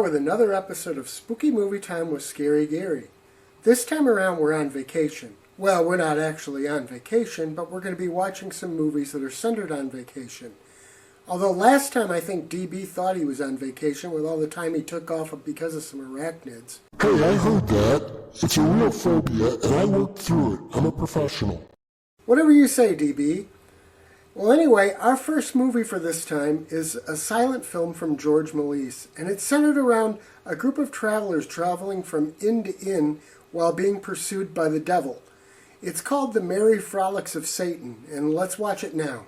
with another episode of Spooky Movie Time with Scary Gary. This time around we're on vacation. Well, we're not actually on vacation, but we're going to be watching some movies that are centered on vacation. Although last time I think DB thought he was on vacation with all the time he took off because of some arachnids. Hey, I heard that. It's a real phobia, and I worked through it. I'm a professional. Whatever you say, DB. Well, anyway, our first movie for this time is a silent film from George Méliès, and it's centered around a group of travelers traveling from inn to inn while being pursued by the devil. It's called The Merry Frolics of Satan, and let's watch it now.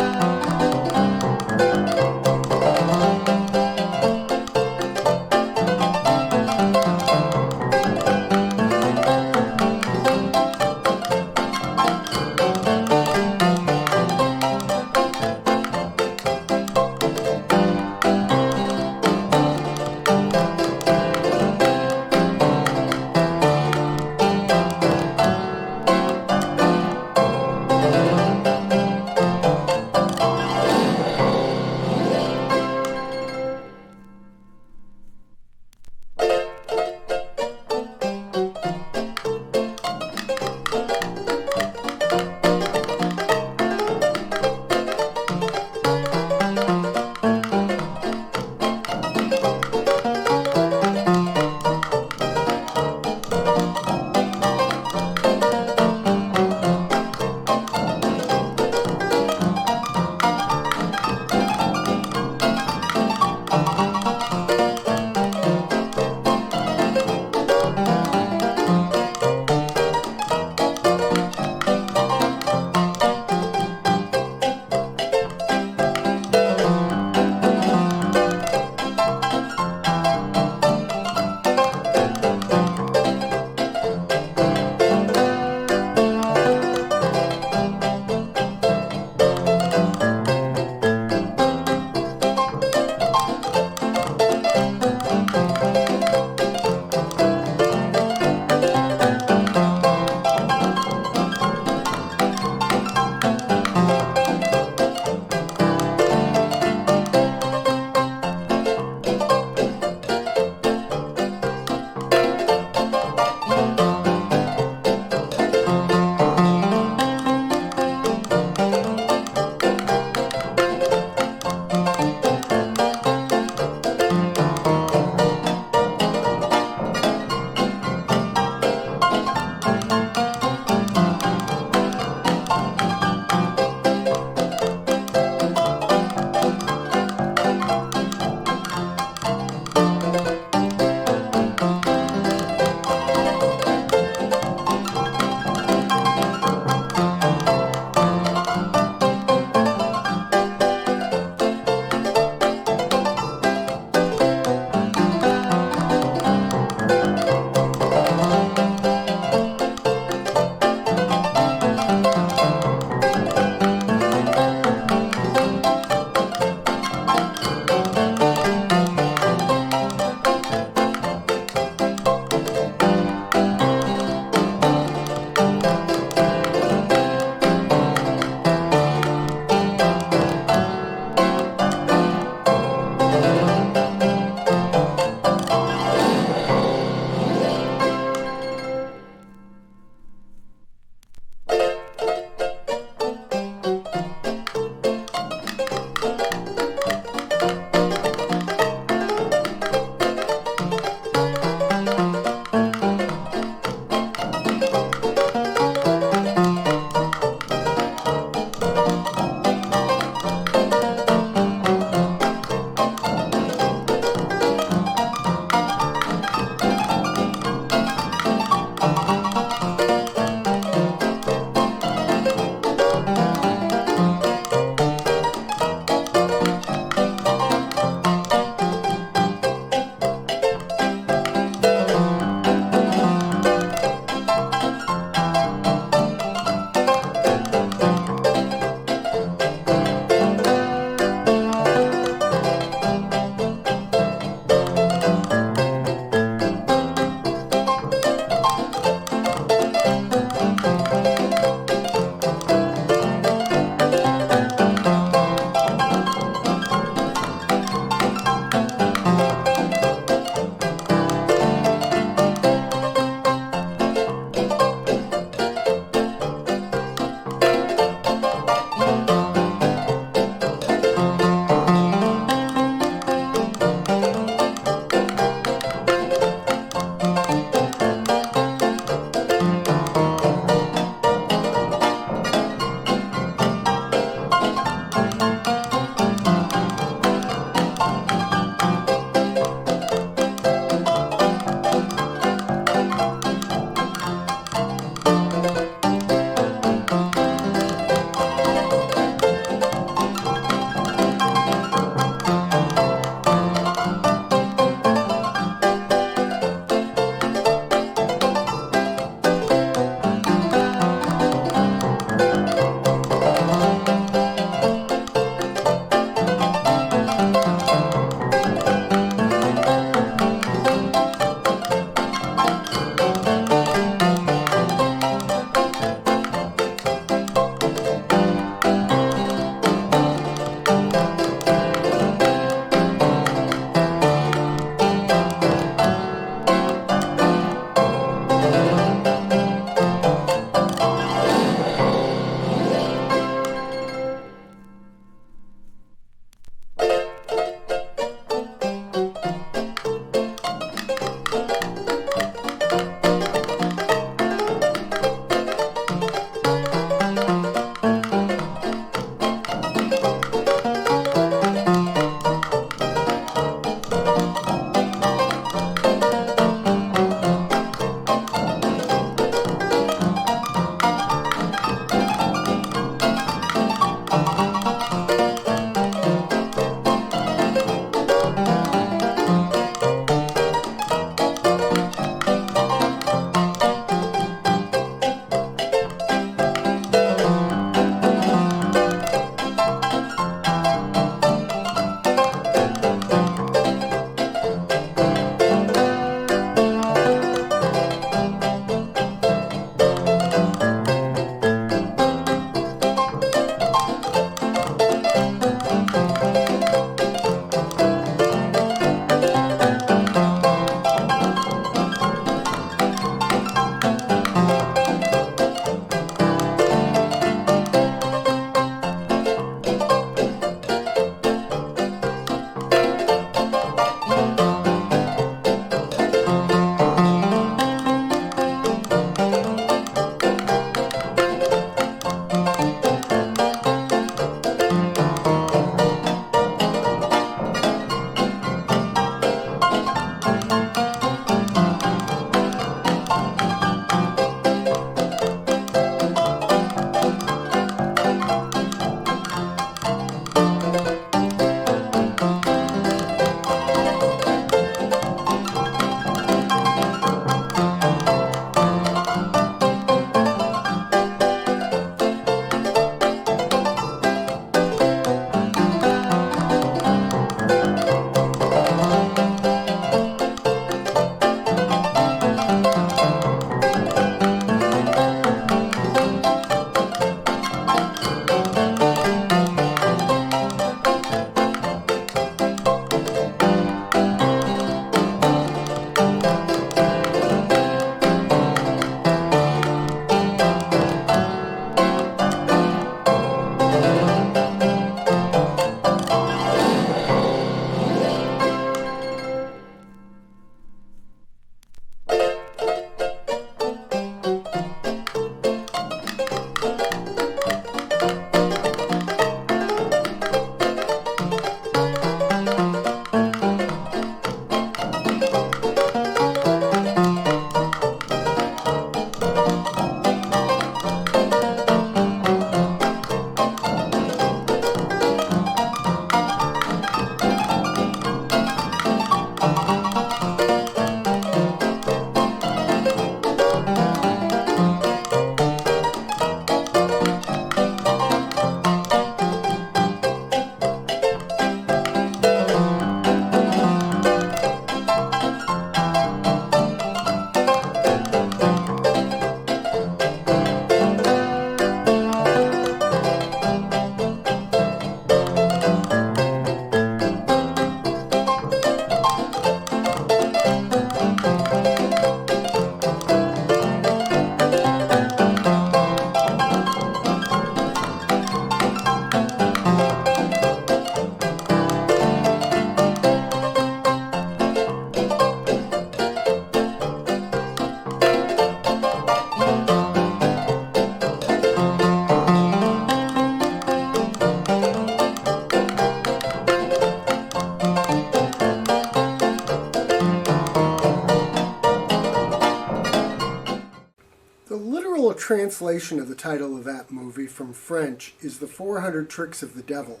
literal translation of the title of that movie from French is The 400 Tricks of the Devil.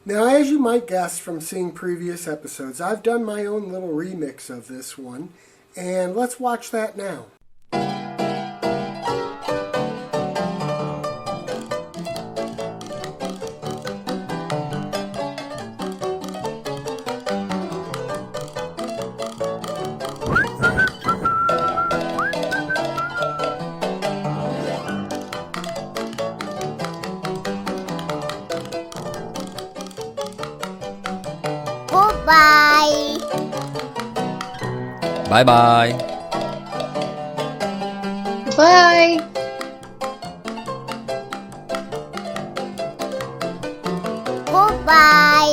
Now, as you might guess from seeing previous episodes, I've done my own little remix of this one, and let's watch that now. Goodbye. Bye-bye. Bye. Goodbye.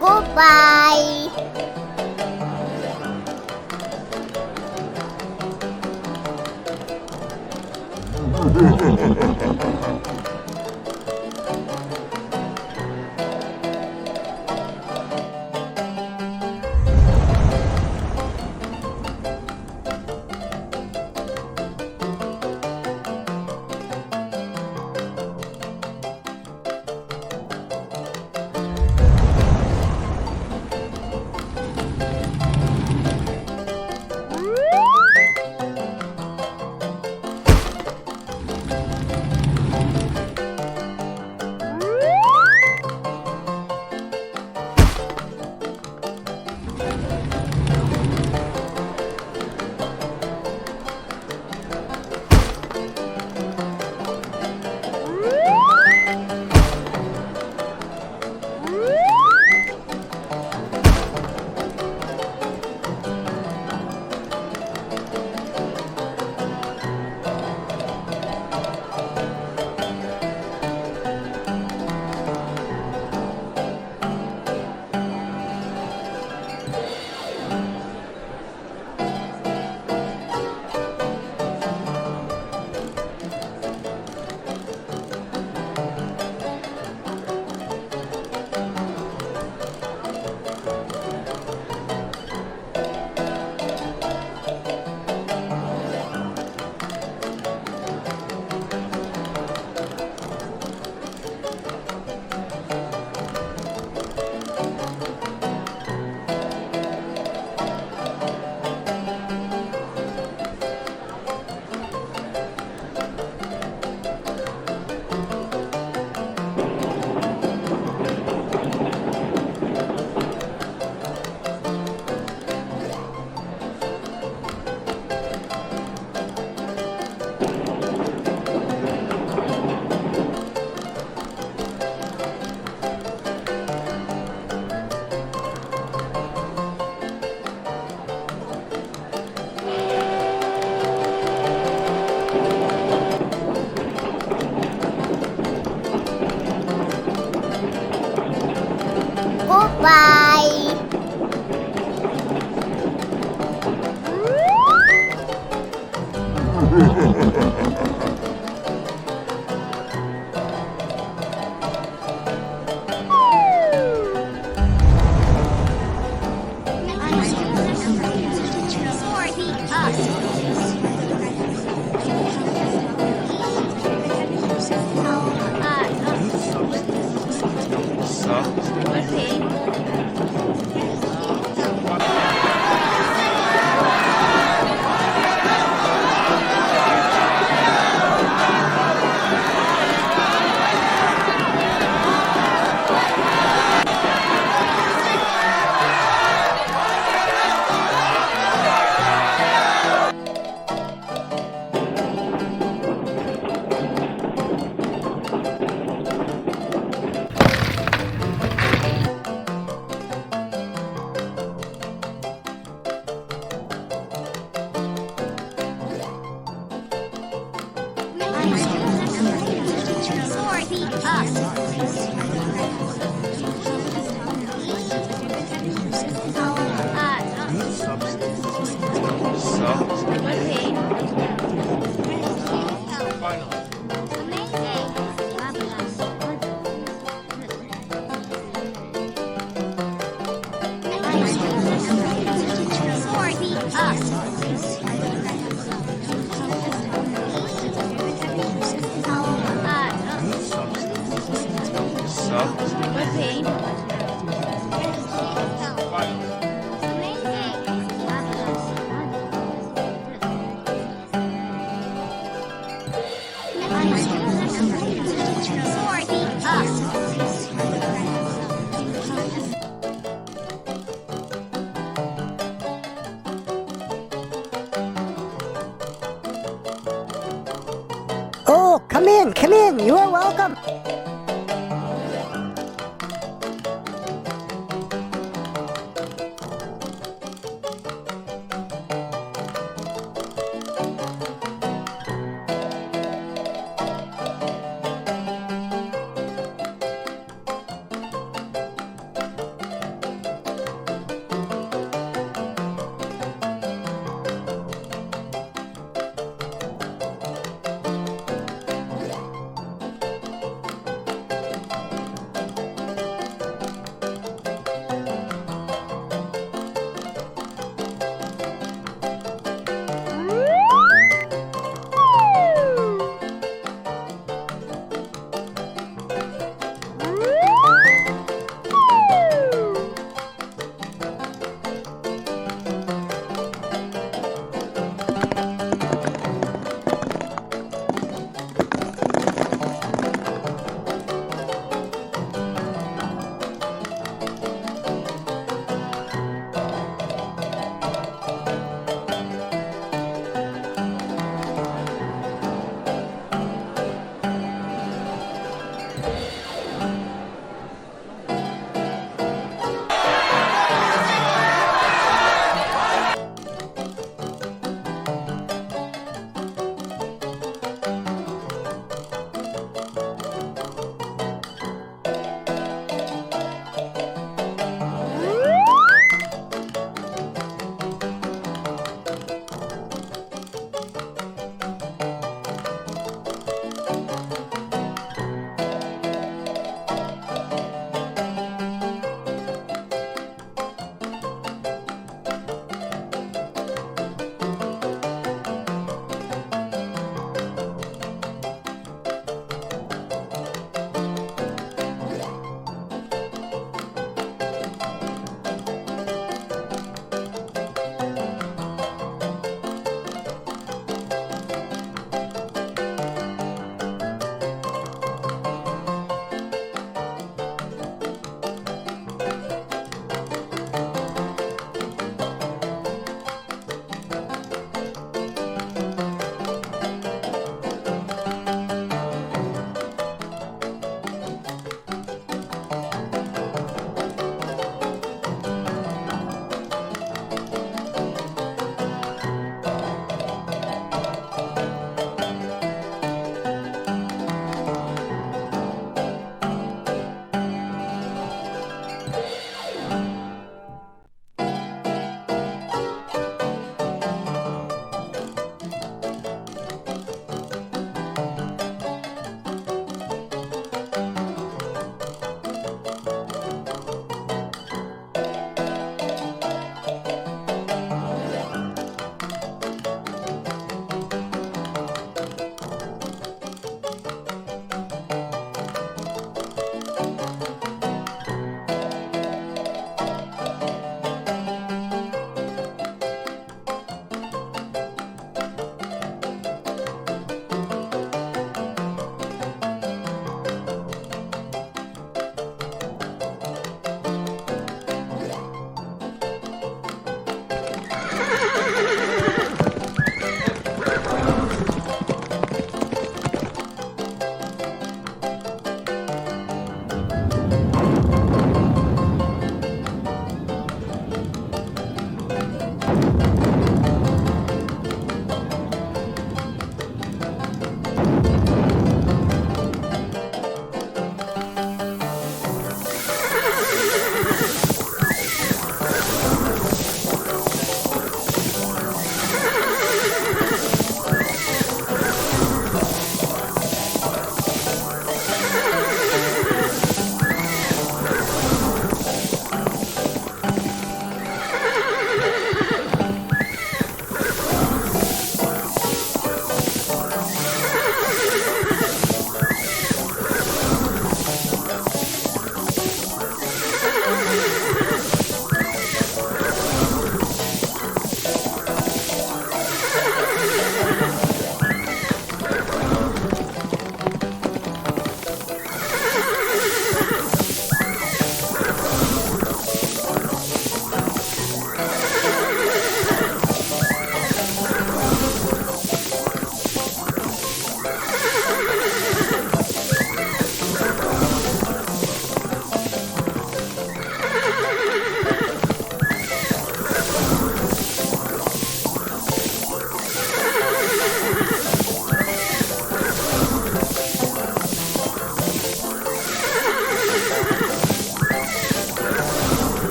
Goodbye. Bye. Oh, come in, you are welcome.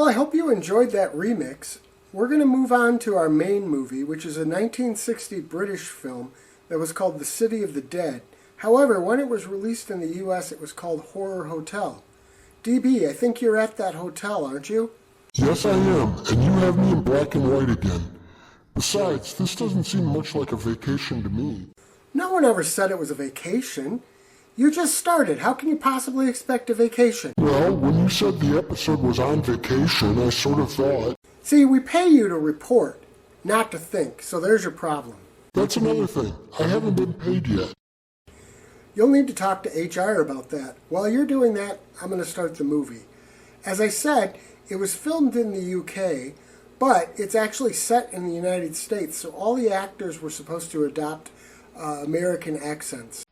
Well, I hope you enjoyed that remix. We're going to move on to our main movie, which is a 1960 British film that was called The City of the Dead. However, when it was released in the US, it was called Horror Hotel. DB, I think you're at that hotel, aren't you? Yes, I am, and you have me in black and white again. Besides, this doesn't seem much like a vacation to me. No one ever said it was a vacation. You just started. How can you possibly expect a vacation? Well, when you said the episode was on vacation, I sort of thought... See, we pay you to report, not to think, so there's your problem. That's another thing. I haven't been paid yet. You'll need to talk to HR about that. While you're doing that, I'm going to start the movie. As I said, it was filmed in the UK, but it's actually set in the United States, so all the actors were supposed to adopt American accents.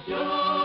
Your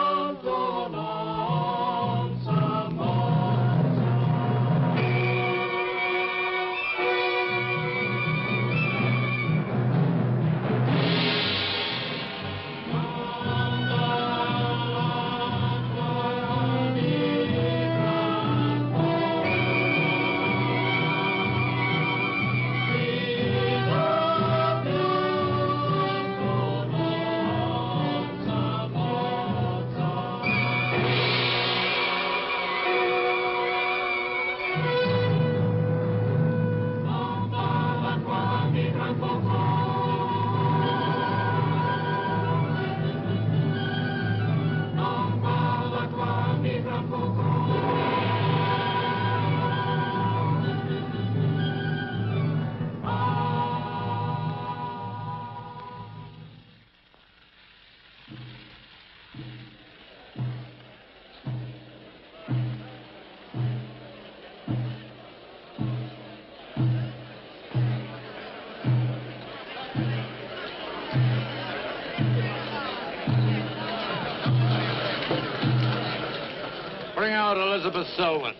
about Elizabeth Selwyn?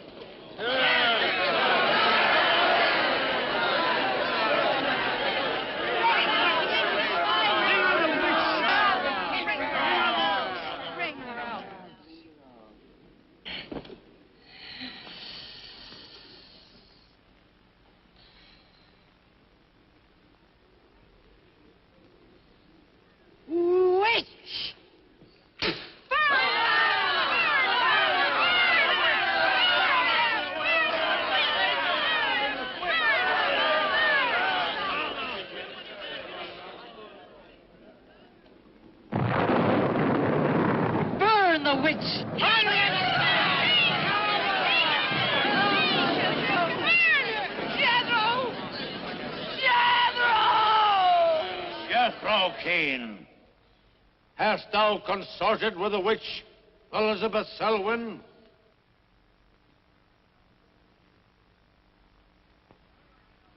Hast thou consorted with the witch, Elizabeth Selwyn?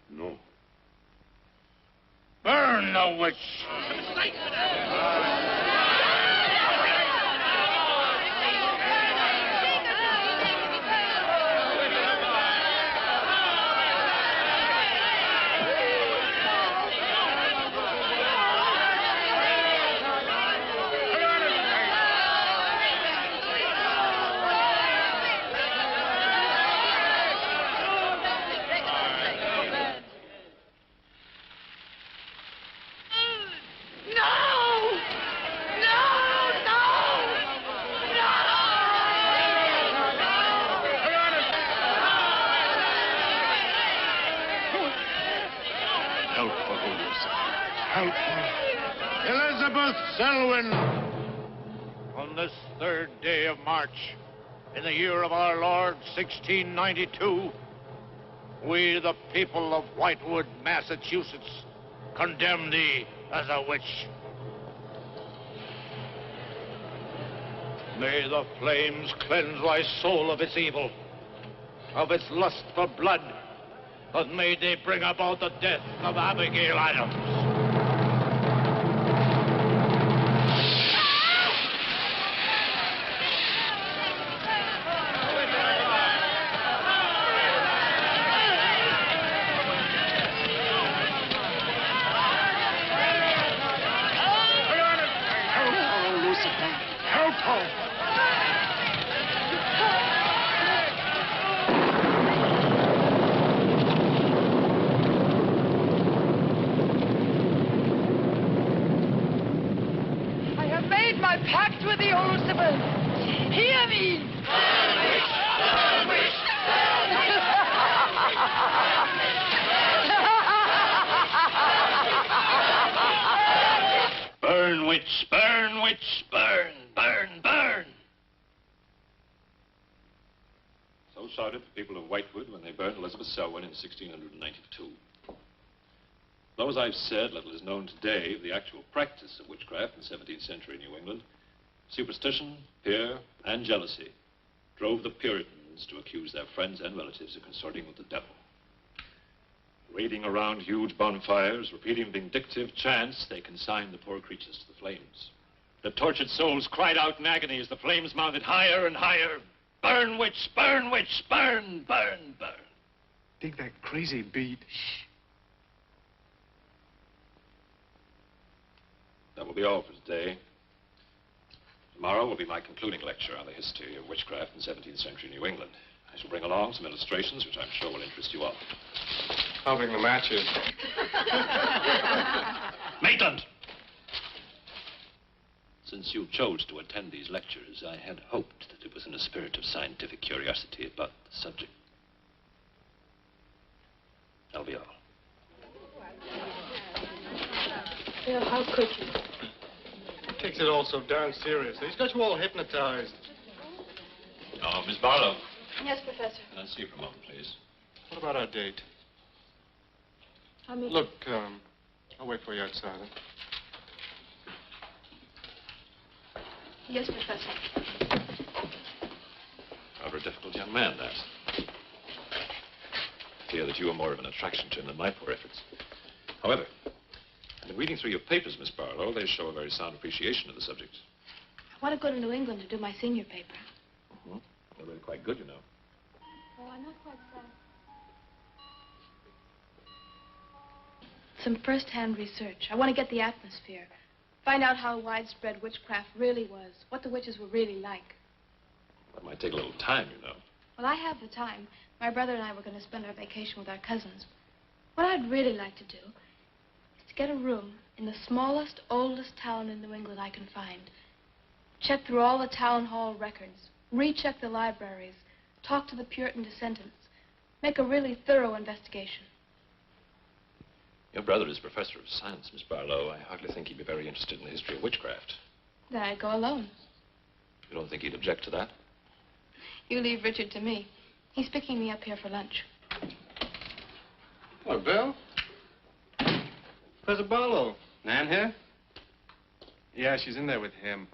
No. Burn the witch! Elizabeth Selwyn, on this 3rd day of March, in the year of our Lord, 1692, we, the people of Whitewood, Massachusetts, condemn thee as a witch. May the flames cleanse thy soul of its evil, of its lust for blood, but may they bring about the death of Abigail Adams. Shouted the people of Whitewood when they burned Elizabeth Selwyn in 1692. Though, as I've said, little is known today of the actual practice of witchcraft in 17th century New England, superstition, fear, and jealousy drove the Puritans to accuse their friends and relatives of consorting with the devil. Raiding around huge bonfires, repeating vindictive chants, they consigned the poor creatures to the flames. The tortured souls cried out in agony as the flames mounted higher and higher. Burn, witch, burn, witch, burn, burn, burn. Dig that crazy beat. That will be all for today. Tomorrow will be my concluding lecture on the history of witchcraft in 17th century New England. I shall bring along some illustrations which I'm sure will interest you all. I'll bring the matches. Maitland! Since you chose to attend these lectures, I had hoped that it was in a spirit of scientific curiosity about the subject. That'll be all. Bill, how could you? He takes it all so darn seriously. He's got you all hypnotized. Oh, Miss Barlow. Yes, Professor. Can I see you for a moment, please? What about our date? Look, I'll wait for you outside. Huh? Yes, Professor. Rather a difficult young man, that. I fear that you are more of an attraction to him than my poor efforts. However, I've been reading through your papers, Miss Barlow. They show a very sound appreciation of the subject. I want to go to New England to do my senior paper. Well, You're really quite good, you know. Well, I'm not quite sad. Some first-hand research. I want to get the atmosphere. Find out how widespread witchcraft really was. What the witches were really like. That might take a little time, you know. Well, I have the time. My brother and I were going to spend our vacation with our cousins. What I'd really like to do is to get a room in the smallest, oldest town in New England I can find. Check through all the town hall records. Recheck the libraries. Talk to the Puritan descendants. Make a really thorough investigation. Your brother is professor of science, Miss Barlow. I hardly think he'd be very interested in the history of witchcraft. Then I'd go alone. You don't think he'd object to that? You leave Richard to me. He's picking me up here for lunch. Hello, Bill. Professor Barlow. Nan here? Yeah, she's in there with him.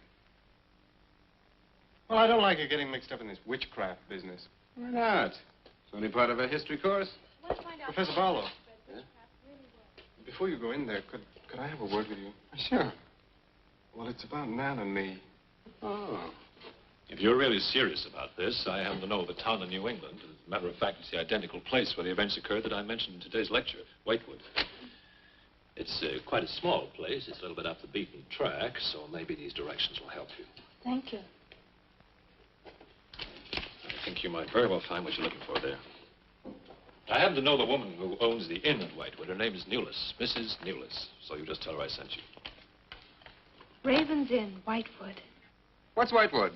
Well, I don't like her getting mixed up in this witchcraft business. Why not? It's only part of a history course. Professor Barlow. Yeah? Before you go in there, could I have a word with you? Sure. Well, it's about Nan and me. Oh. If you're really serious about this, I happen to know of a town in New England. As a matter of fact, it's the identical place where the events occurred that I mentioned in today's lecture, Whitewood. It's quite a small place. It's a little bit off the beaten track, so maybe these directions will help you. Thank you. I think you might very well find what you're looking for there. I happen to know the woman who owns the inn at Whitewood. Her name is Newless, Mrs. Newless. So you just tell her I sent you. Raven's Inn, Whitewood. What's Whitewood?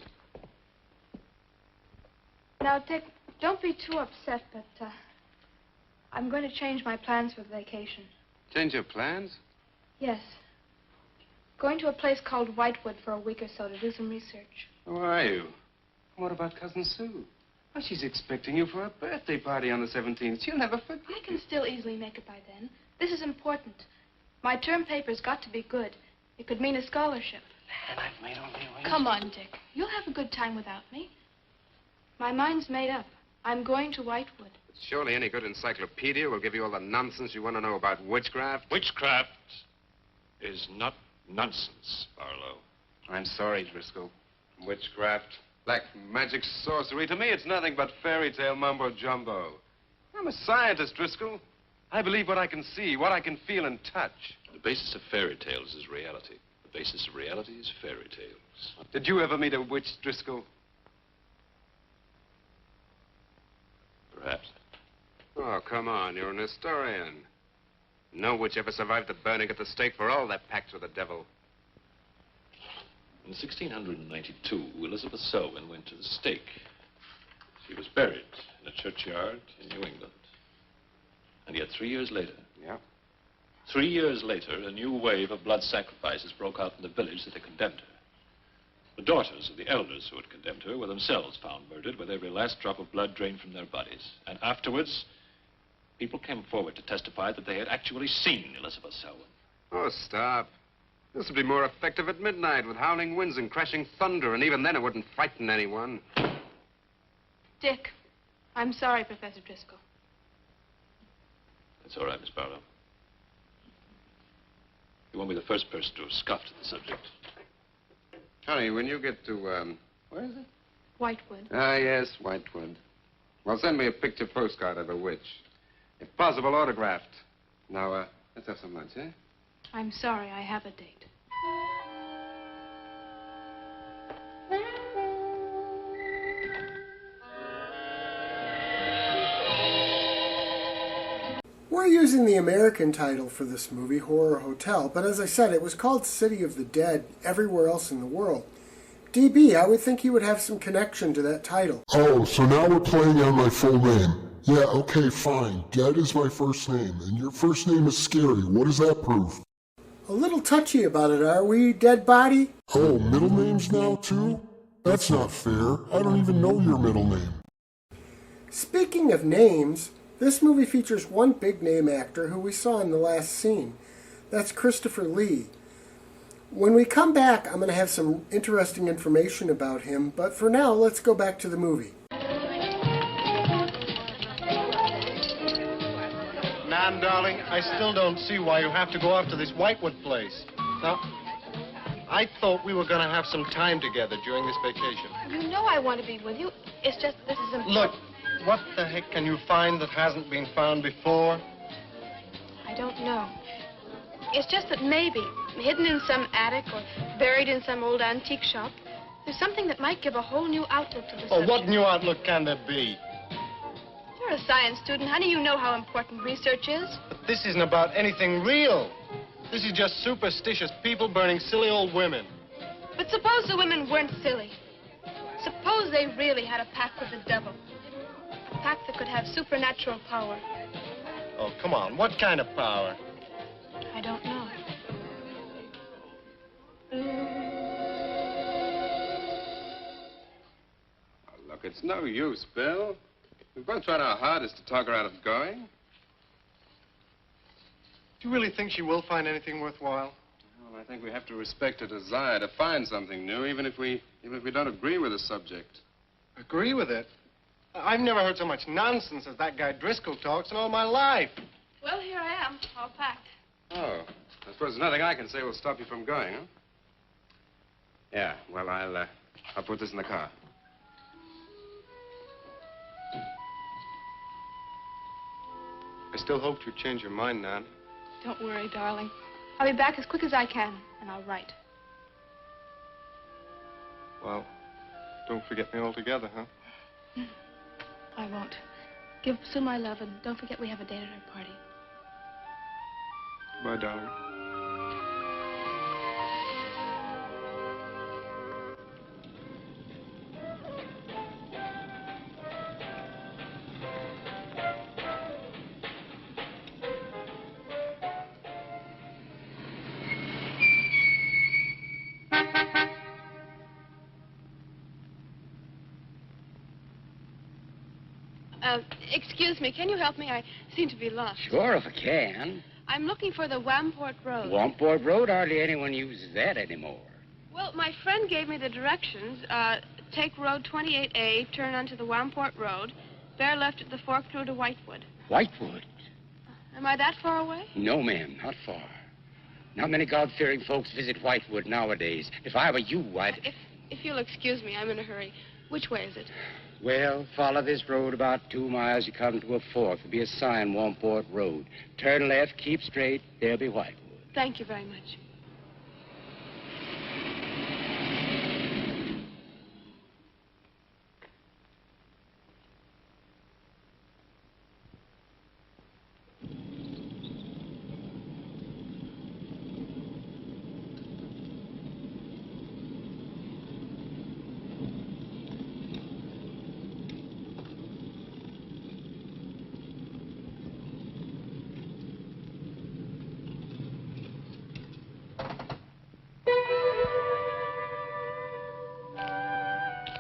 Now, Dick, don't be too upset, but I'm going to change my plans for the vacation. Change your plans? Yes. Going to a place called Whitewood for a week or so to do some research. Who are you? What about Cousin Sue? Well, she's expecting you for a birthday party on the 17th. She'll never forget. I can still easily make it by then. This is important. My term paper's got to be good. It could mean a scholarship. And I've made only one. Come on, Dick. You'll have a good time without me. My mind's made up. I'm going to Whitewood. Surely any good encyclopedia will give you all the nonsense you want to know about witchcraft. Witchcraft is not nonsense, Barlow. I'm sorry, Driscoll. Witchcraft, black magic, sorcery. To me, it's nothing but fairy tale mumbo-jumbo. I'm a scientist, Driscoll. I believe what I can see, what I can feel and touch. The basis of fairy tales is reality. The basis of reality is fairy tales. Did you ever meet a witch, Driscoll? Perhaps. Oh, come on. You're an historian. No witch ever survived the burning at the stake for all their pacts with the devil. In 1692, Elizabeth Selwyn went to the stake. She was buried in a churchyard in New England. And yet 3 years later... Yeah? 3 years later, a new wave of blood sacrifices broke out in the village that had condemned her. The daughters of the elders who had condemned her were themselves found murdered with every last drop of blood drained from their bodies. And afterwards, people came forward to testify that they had actually seen Elizabeth Selwyn. Oh, stop. This would be more effective at midnight with howling winds and crashing thunder, and even then it wouldn't frighten anyone. Dick, I'm sorry, Professor Driscoll. That's all right, Miss Barlow. You won't be the first person to have scoffed at the subject. Honey, when you get to, where is it? Whitewood. Ah, yes, Whitewood. Well, send me a picture postcard of a witch. If possible, autographed. Now, let's have some lunch, eh? I'm sorry, I have a date. We're using the American title for this movie, Horror Hotel, but as I said, it was called City of the Dead everywhere else in the world. DB, I would think you would have some connection to that title. Oh, so now we're playing on my full name. Yeah, okay, fine. Dead is my first name, and your first name is Scary. What does that prove? A little touchy about it, are we, Dead Body? Oh, middle names now, too? That's not fair. I don't even know your middle name. Speaking of names, this movie features one big-name actor who we saw in the last scene. That's Christopher Lee. When we come back, I'm going to have some interesting information about him, but for now, let's go back to the movie. Nan, darling, I still don't see why you have to go off to this Whitewood place. Now, I thought we were going to have some time together during this vacation. You know I want to be with you. It's just this is important. Look, what the heck can you find that hasn't been found before? I don't know. It's just that maybe, hidden in some attic or buried in some old antique shop, there's something that might give a whole new outlook to the Oh, subject. what new outlook can there be? You're a science student, honey. You know how important research is. But this isn't about anything real. This is just superstitious people burning silly old women. But suppose the women weren't silly. Suppose they really had a pact with the devil. A pact that could have supernatural power. Oh, come on. What kind of power? I don't know. Oh, look, it's no use, Bill. We've both tried our hardest to talk her out of going. Do you really think she will find anything worthwhile? Well, I think we have to respect her desire to find something new, even if we don't agree with the subject. Agree with it? I've never heard so much nonsense as that guy Driscoll talks in all my life. Well, here I am, all packed. Oh, I suppose there's nothing I can say will stop you from going, huh? Yeah, well, I'll put this in the car. I still hoped you'd change your mind, Nan. Don't worry, darling. I'll be back as quick as I can, and I'll write. Well, don't forget me altogether, huh? I won't. Give Sue my love, and don't forget we have a date at her party. Bye, darling. Excuse me, can you help me? I seem to be lost. Sure, if I can. I'm looking for the Wamport Road. Wamport Road, hardly anyone uses that anymore. Well, my friend gave me the directions. Take Road 28A, turn onto the Wamport Road, bear left at the fork through to Whitewood. Whitewood? Am I that far away? No, ma'am, not far. Not many God-fearing folks visit Whitewood nowadays. If I were you, I'd... If you'll excuse me, I'm in a hurry. Which way is it? Well, follow this road about 2 miles. You come to a fork. There'll be a sign, Wamport Road. Turn left, keep straight. There'll be Whitewood. Thank you very much.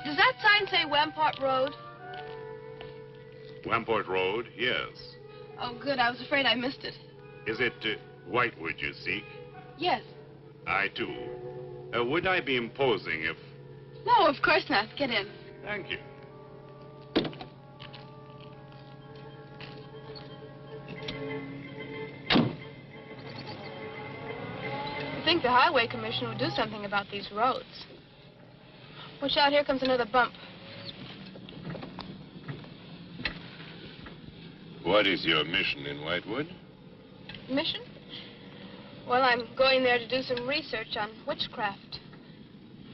Does that sign say Wamport Road? Wamport Road, yes. Oh, good. I was afraid I missed it. Is it Whitewood you seek? Yes. I, too. Would I be imposing if... No, of course not. Get in. Thank you. I think the Highway Commission would do something about these roads. Watch out, here comes another bump. What is your mission in Whitewood? Mission? Well, I'm going there to do some research on witchcraft.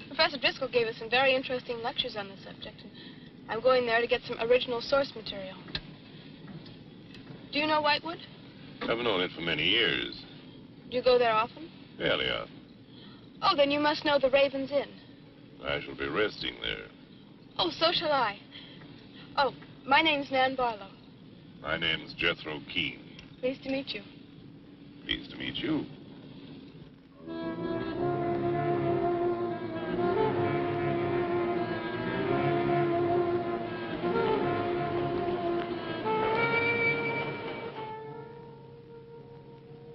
Professor Driscoll gave us some very interesting lectures on the subject. And I'm going there to get some original source material. Do you know Whitewood? I've known it for many years. Do you go there often? Fairly often. Oh, then you must know the Raven's Inn. I shall be resting there. Oh, so shall I. Oh, my name's Nan Barlow. My name's Jethro Keene. Pleased to meet you. Pleased to meet you.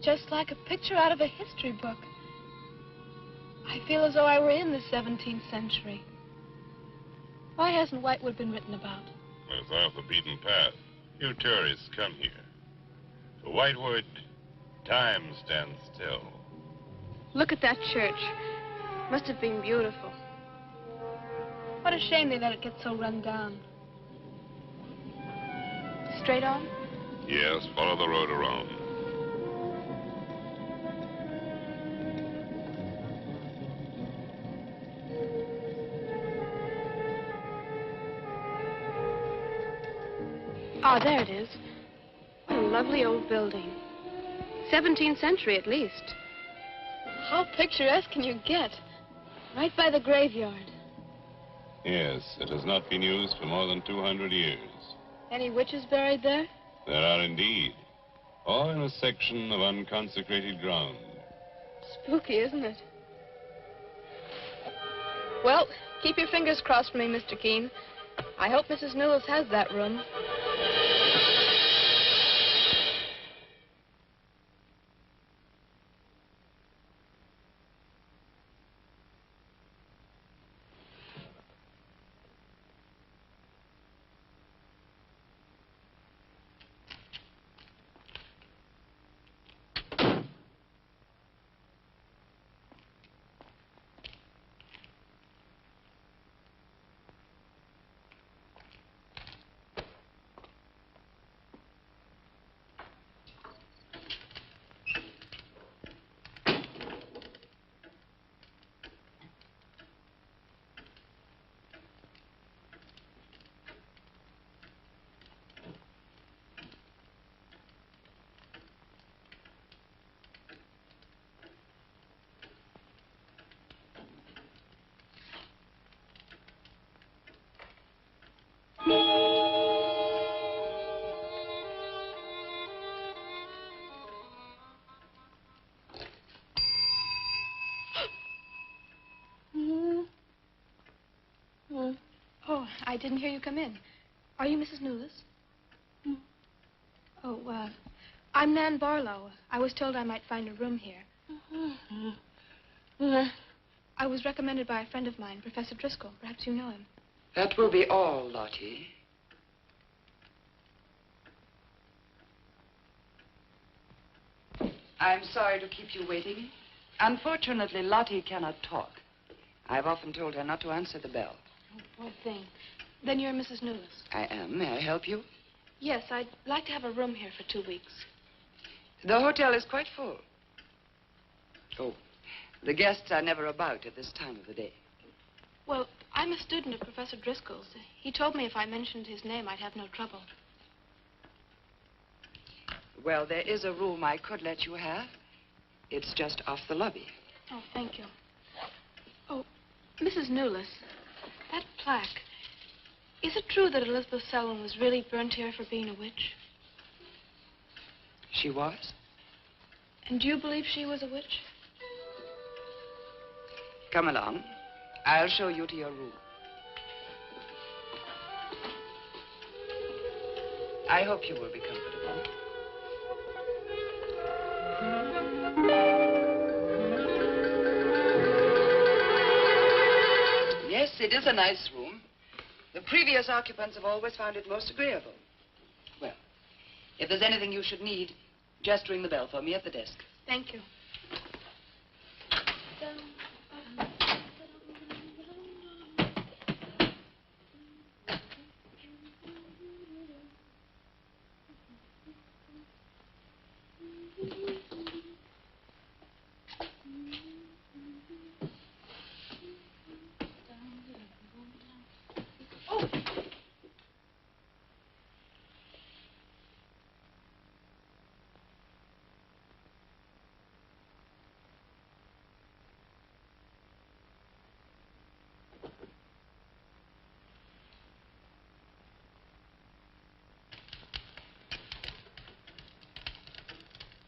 Just like a picture out of a history book. I feel as though I were in the 17th century. Why hasn't Whitewood been written about? It's off the beaten path. Few tourists come here. To Whitewood, time stands still. Look at that church. Must have been beautiful. What a shame they let it get so run down. Straight on? Yes, follow the road around. Ah, there it is. What a lovely old building. 17th century at least. How picturesque can you get? Right by the graveyard. Yes, it has not been used for more than 200 years. Any witches buried there? There are indeed. All in a section of unconsecrated ground. Spooky, isn't it? Well, keep your fingers crossed for me, Mr. Keene. I hope Mrs. Newell has that room. Oh, I didn't hear you come in. Are you Mrs. Newell? Oh, I'm Nan Barlow. I was told I might find a room here. I was recommended by a friend of mine, Professor Driscoll. Perhaps you know him. That will be all, Lottie. I'm sorry to keep you waiting. Unfortunately, Lottie cannot talk. I've often told her not to answer the bell. Oh, poor thing. Then you're Mrs. Newell? I am. May I help you? Yes, I'd like to have a room here for 2 weeks. The hotel is quite full. Oh, the guests are never about at this time of the day. Well, I'm a student of Professor Driscoll's. He told me if I mentioned his name, I'd have no trouble. Well, there is a room I could let you have. It's just off the lobby. Oh, thank you. Oh, Mrs. Newell, that plaque. Is it true that Elizabeth Selwyn was really burnt here for being a witch? She was? And do you believe she was a witch? Come along. I'll show you to your room. I hope you will be comfortable. Yes, it is a nice room. The previous occupants have always found it most agreeable. Well, if there's anything you should need, just ring the bell for me at the desk. Thank you.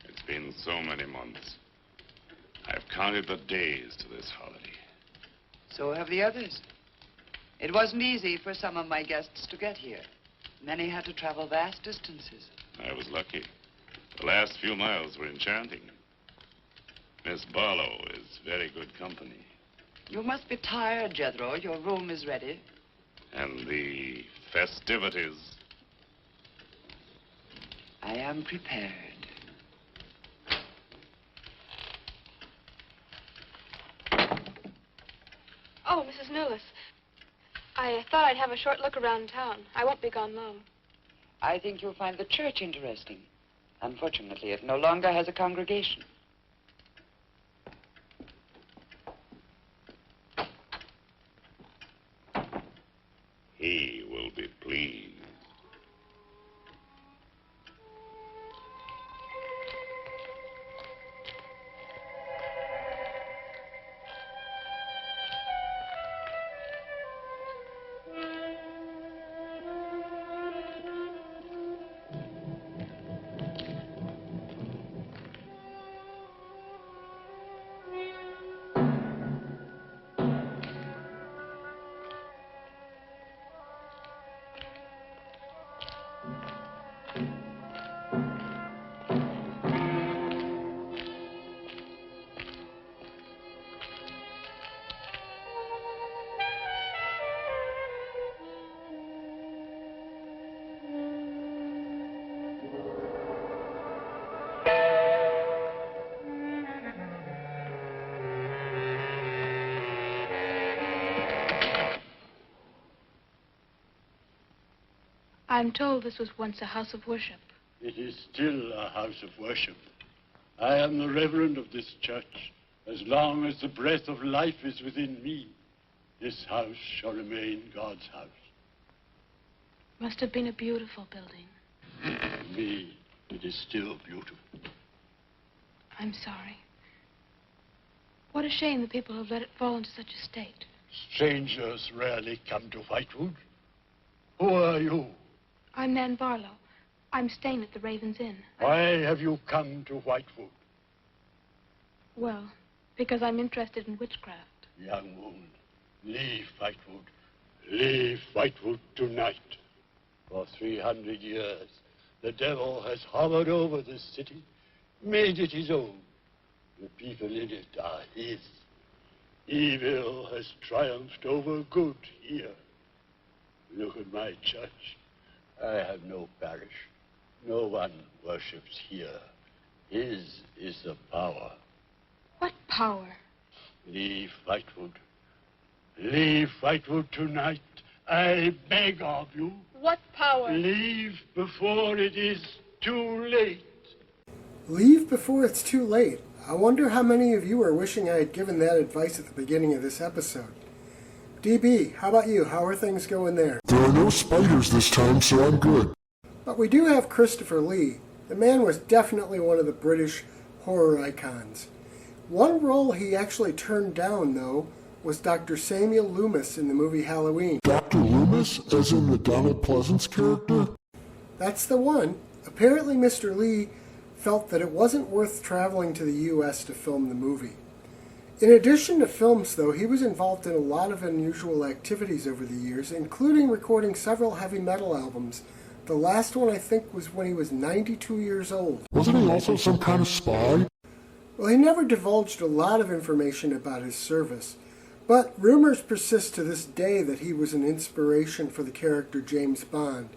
It's been so many months. I've counted the days to this holiday. So have the others. It wasn't easy for some of my guests to get here. Many had to travel vast distances. I was lucky. The last few miles were enchanting. Miss Barlow is very good company. You must be tired, Jethro. Your room is ready. And the festivities. I am prepared. Oh, Mrs. Newlis. I thought I'd have a short look around town. I won't be gone long. I think you'll find the church interesting. Unfortunately, it no longer has a congregation. He will be pleased. I'm told this was once a house of worship. It is still a house of worship. I am the reverend of this church. As long as the breath of life is within me, this house shall remain God's house. Must have been a beautiful building. To me, it is still beautiful. I'm sorry. What a shame the people have let it fall into such a state. Strangers rarely come to Whitewood. Who are you? I'm Nan Barlow. I'm staying at the Raven's Inn. Why have you come to Whitewood? Well, because I'm interested in witchcraft. Young woman, leave Whitewood. Leave Whitewood tonight. For 300 years, the devil has hovered over this city, made it his own. The people in it are his. Evil has triumphed over good here. Look at my church. I have no parish. No one worships here. His is the power. What power? Leave Whitewood. Leave Whitewood tonight. I beg of you. What power? Leave before it is too late. Leave before it's too late. I wonder how many of you are wishing I had given that advice at the beginning of this episode. DB, how about you? How are things going there? There are no spiders this time, so I'm good. But we do have Christopher Lee. The man was definitely one of the British horror icons. One role he actually turned down, though, was Dr. Samuel Loomis in the movie Halloween. Dr. Loomis, as in the Donald Pleasance character? That's the one. Apparently Mr. Lee felt that it wasn't worth traveling to the U.S. to film the movie. In addition to films, though, he was involved in a lot of unusual activities over the years, including recording several heavy metal albums. The last one, I think, was when he was 92 years old. Wasn't he also some kind of spy? Well, he never divulged a lot of information about his service, but rumors persist to this day that he was an inspiration for the character James Bond.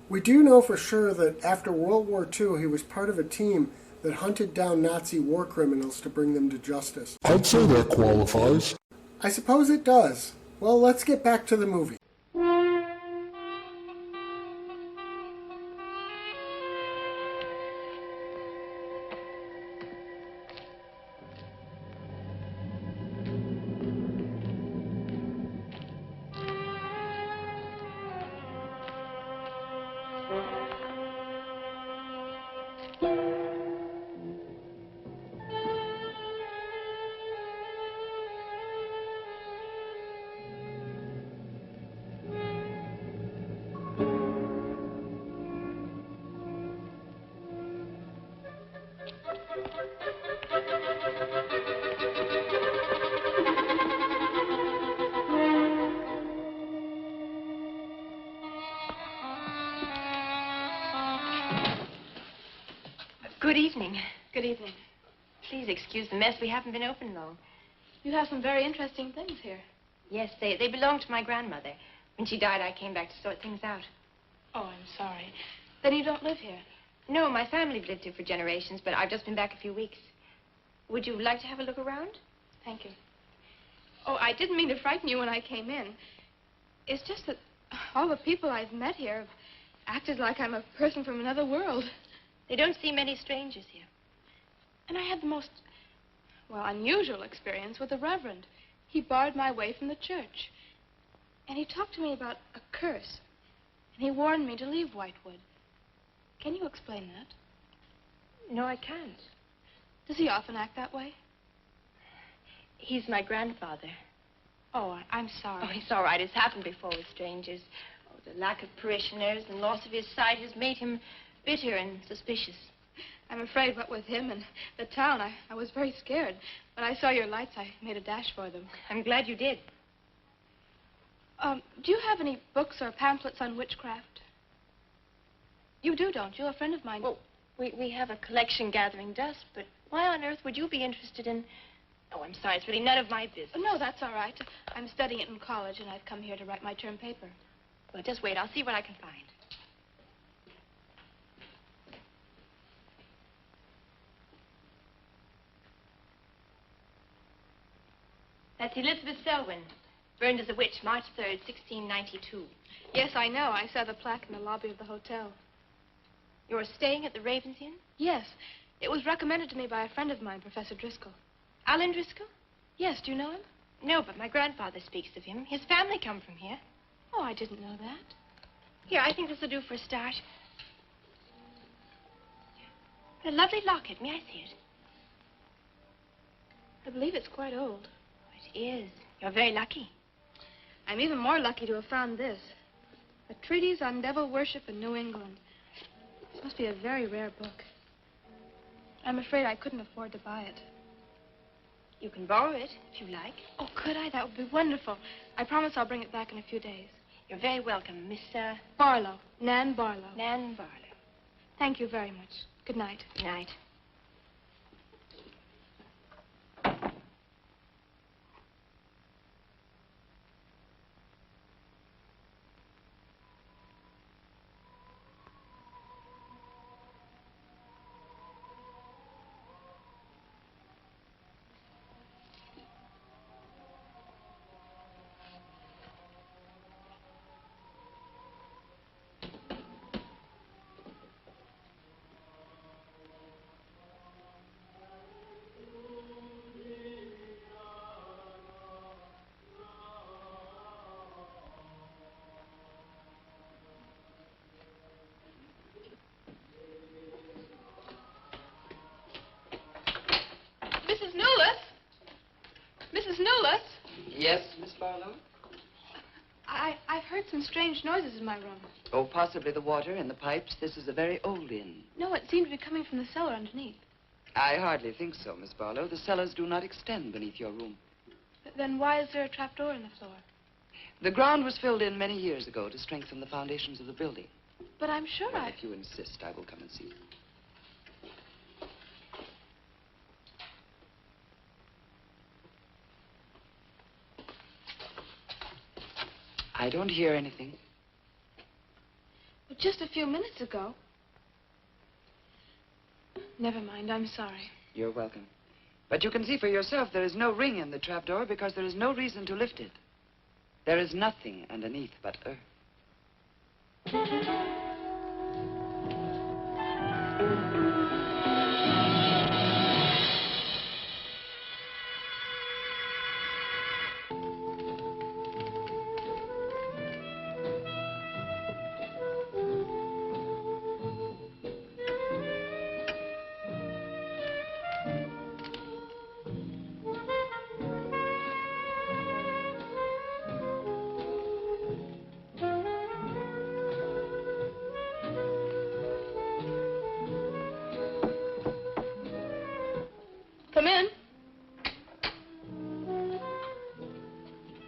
We do know for sure that after World War II, he was part of a team that hunted down Nazi war criminals to bring them to justice. I'd say that qualifies. I suppose it does. Well, let's get back to the movie. Good evening. Good evening. Please excuse the mess. We haven't been open long. You have some very interesting things here. Yes, they belonged to my grandmother. When she died, I came back to sort things out. Oh, I'm sorry. Then you don't live here? No, my family have lived here for generations, but I've just been back a few weeks. Would you like to have a look around? Thank you. Oh, I didn't mean to frighten you when I came in. It's just that all the people I've met here have acted like I'm a person from another world. They don't see many strangers here. And I had the most, well, unusual experience with the Reverend. He barred my way from the church. And he talked to me about a curse. And he warned me to leave Whitewood. Can you explain that? No, I can't. Does he often act that way? He's my grandfather. Oh, I'm sorry. Oh, it's all right. It's happened before with strangers. Oh, the lack of parishioners and loss of his sight has made him bitter and suspicious. I'm afraid what with him and the town, I was very scared. When I saw your lights, I made a dash for them. I'm glad you did. Do you have any books or pamphlets on witchcraft? You do, don't you? A friend of mine... Well, we have a collection gathering dust, but why on earth would you be interested in... Oh, I'm sorry. It's really none of my business. No, that's all right. I'm studying it in college, and I've come here to write my term paper. Well, just wait. I'll see what I can find. That's Elizabeth Selwyn, burned as a witch, March 3rd, 1692. Yes, I know. I saw the plaque in the lobby of the hotel. You're staying at the Ravens Inn? Yes. It was recommended to me by a friend of mine, Professor Driscoll. Alan Driscoll? Yes, do you know him? No, but my grandfather speaks of him. His family come from here. Oh, I didn't know that. Here, I think this will do for a start. A lovely locket. May I see it? I believe it's quite old. It is. You're very lucky. I'm even more lucky to have found this. A treatise on devil worship in New England. This must be a very rare book. I'm afraid I couldn't afford to buy it. You can borrow it, if you like. Oh, could I? That would be wonderful. I promise I'll bring it back in a few days. You're very welcome, Miss, Barlow. Nan Barlow. Nan Barlow. Thank you very much. Good night. Good night. Mrs. Newless? Mrs. Newless? Yes, Miss Barlow? I've heard some strange noises in my room. Oh, possibly the water in the pipes. This is a very old inn. No, it seemed to be coming from the cellar underneath. I hardly think so, Miss Barlow. The cellars do not extend beneath your room. Then why is there a trapdoor in the floor? The ground was filled in many years ago to strengthen the foundations of the building. But I'm sure Well, if you insist, I will come and see you. I don't hear anything. But just a few minutes ago. Never mind, I'm sorry. You're welcome. But you can see for yourself there is no ring in the trapdoor because there is no reason to lift it. There is nothing underneath but earth. Come in.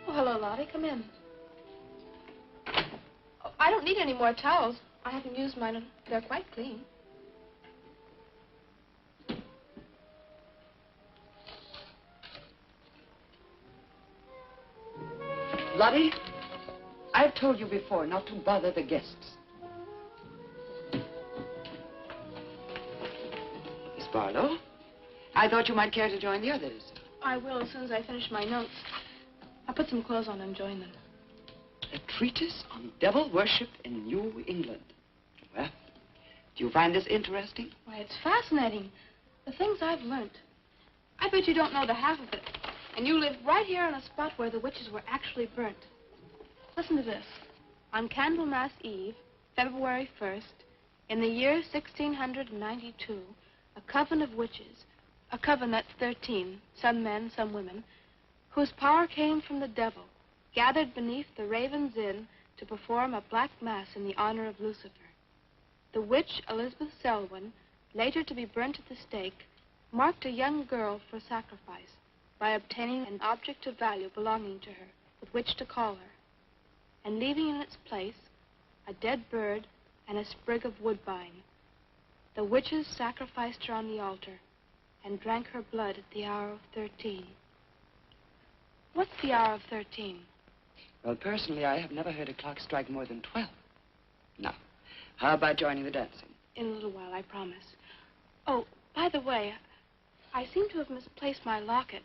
Oh, hello, Lottie. Come in. Oh, I don't need any more towels. I haven't used mine, and they're quite clean. Lottie, I've told you before not to bother the guests. Miss Barlow, I thought you might care to join the others. I will as soon as I finish my notes. I'll put some clothes on and join them. A treatise on devil worship in New England. Well, do you find this interesting? Why, it's fascinating. The things I've learned. I bet you don't know the half of it. And you live right here on a spot where the witches were actually burnt. Listen to this. On Candlemas Eve, February 1st, in the year 1692, a coven of witches, a coven that's 13, some men, some women, whose power came from the devil, gathered beneath the Raven's Inn to perform a black mass in the honor of Lucifer. The witch Elizabeth Selwyn, later to be burnt at the stake, marked a young girl for sacrifice by obtaining an object of value belonging to her with which to call her, and leaving in its place a dead bird and a sprig of woodbine. The witches sacrificed her on the altar and drank her blood at the hour of 13. What's the hour of 13? Well, personally, I have never heard a clock strike more than 12. Now, how about joining the dancing? In a little while, I promise. Oh, by the way, I seem to have misplaced my locket.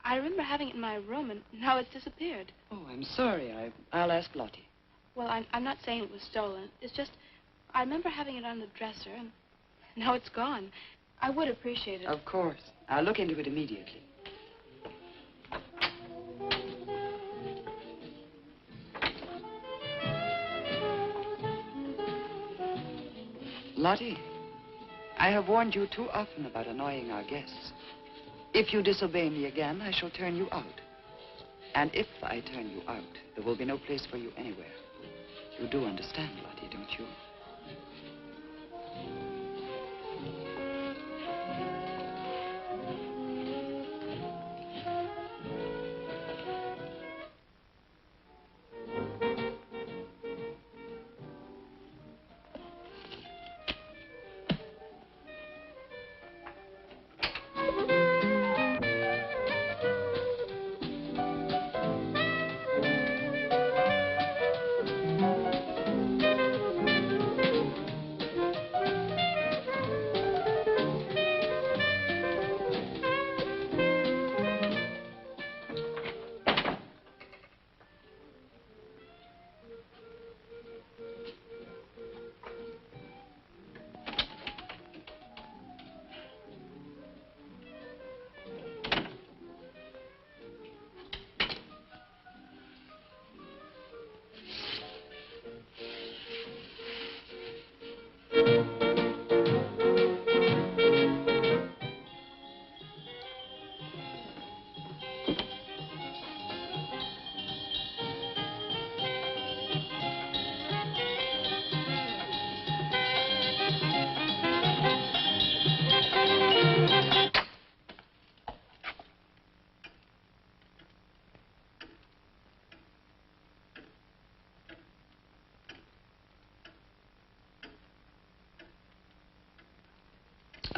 I remember having it in my room, and now it's disappeared. Oh, I'm sorry. I'll ask Lottie. Well, I'm not saying it was stolen. It's just, I remember having it on the dresser, and now it's gone. I would appreciate it. Of course. I'll look into it immediately. Lottie, I have warned you too often about annoying our guests. If you disobey me again, I shall turn you out. And if I turn you out, there will be no place for you anywhere. You do understand, Lottie, don't you?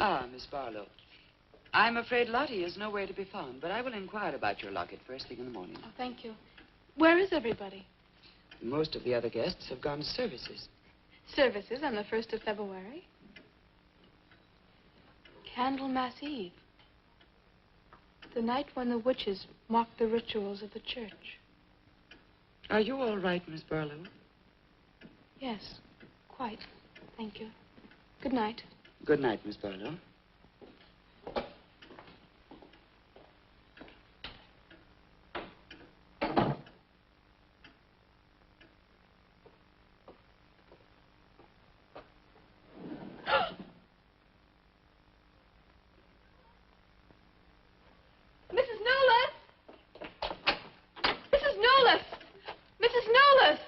Ah, Miss Barlow. I'm afraid Lottie is nowhere to be found, but I will inquire about your locket first thing in the morning. Oh, thank you. Where is everybody? Most of the other guests have gone to services. Services on the 1st of February. Candlemas Eve. The night when the witches mocked the rituals of the church. Are you all right, Miss Barlow? Yes, quite. Thank you. Good night. Good night, Miss Barlow. Mrs. Nolas! Mrs. Nolas! Mrs. Nolas!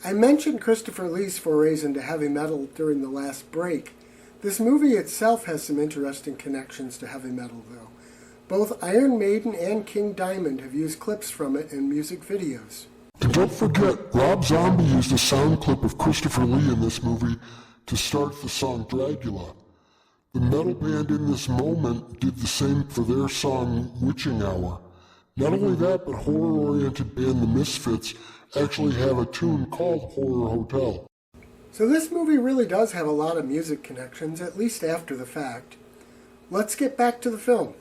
I mentioned Christopher Lee's forays into heavy metal during the last break. This movie itself has some interesting connections to heavy metal, though. Both Iron Maiden and King Diamond have used clips from it in music videos. And don't forget, Rob Zombie used a sound clip of Christopher Lee in this movie to start the song Dracula. The metal band In This Moment did the same for their song Witching Hour. Not only that, but horror-oriented band The Misfits actually have a tune called Horror Hotel. So this movie really does have a lot of music connections, at least after the fact. Let's get back to the film.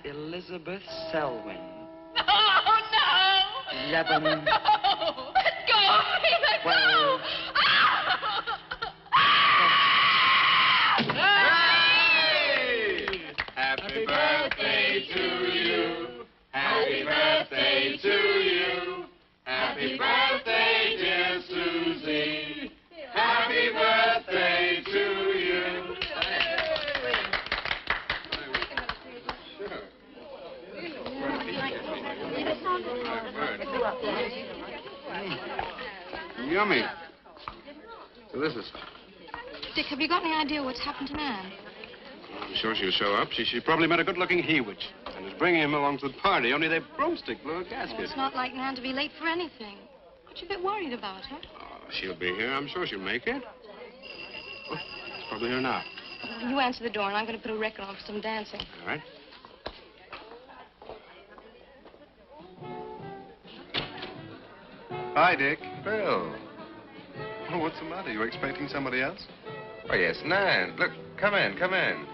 Elizabeth Selwyn. No, no! 11. No! Let go of me! Let 12. go! Hey! Happy birthday to you. Happy birthday to you. Happy birthday, dear Susie. Happy birthday to you. Yummy. So this is... Dick, have you got any idea what's happened to Nan? I'm sure she'll show up. She probably met a good-looking he-witch and is bringing him along to the party, only their broomstick blew a gasket. It's not like Nan to be late for anything. Aren't you a bit worried about her? Oh, she'll be here. I'm sure she'll make it. Oh, it's probably her now. You answer the door, and I'm going to put a record on for some dancing. All right. Hi, Dick. Bill. Oh, what's the matter? You expecting somebody else? Oh, yes, Nan. Look, come in, come in.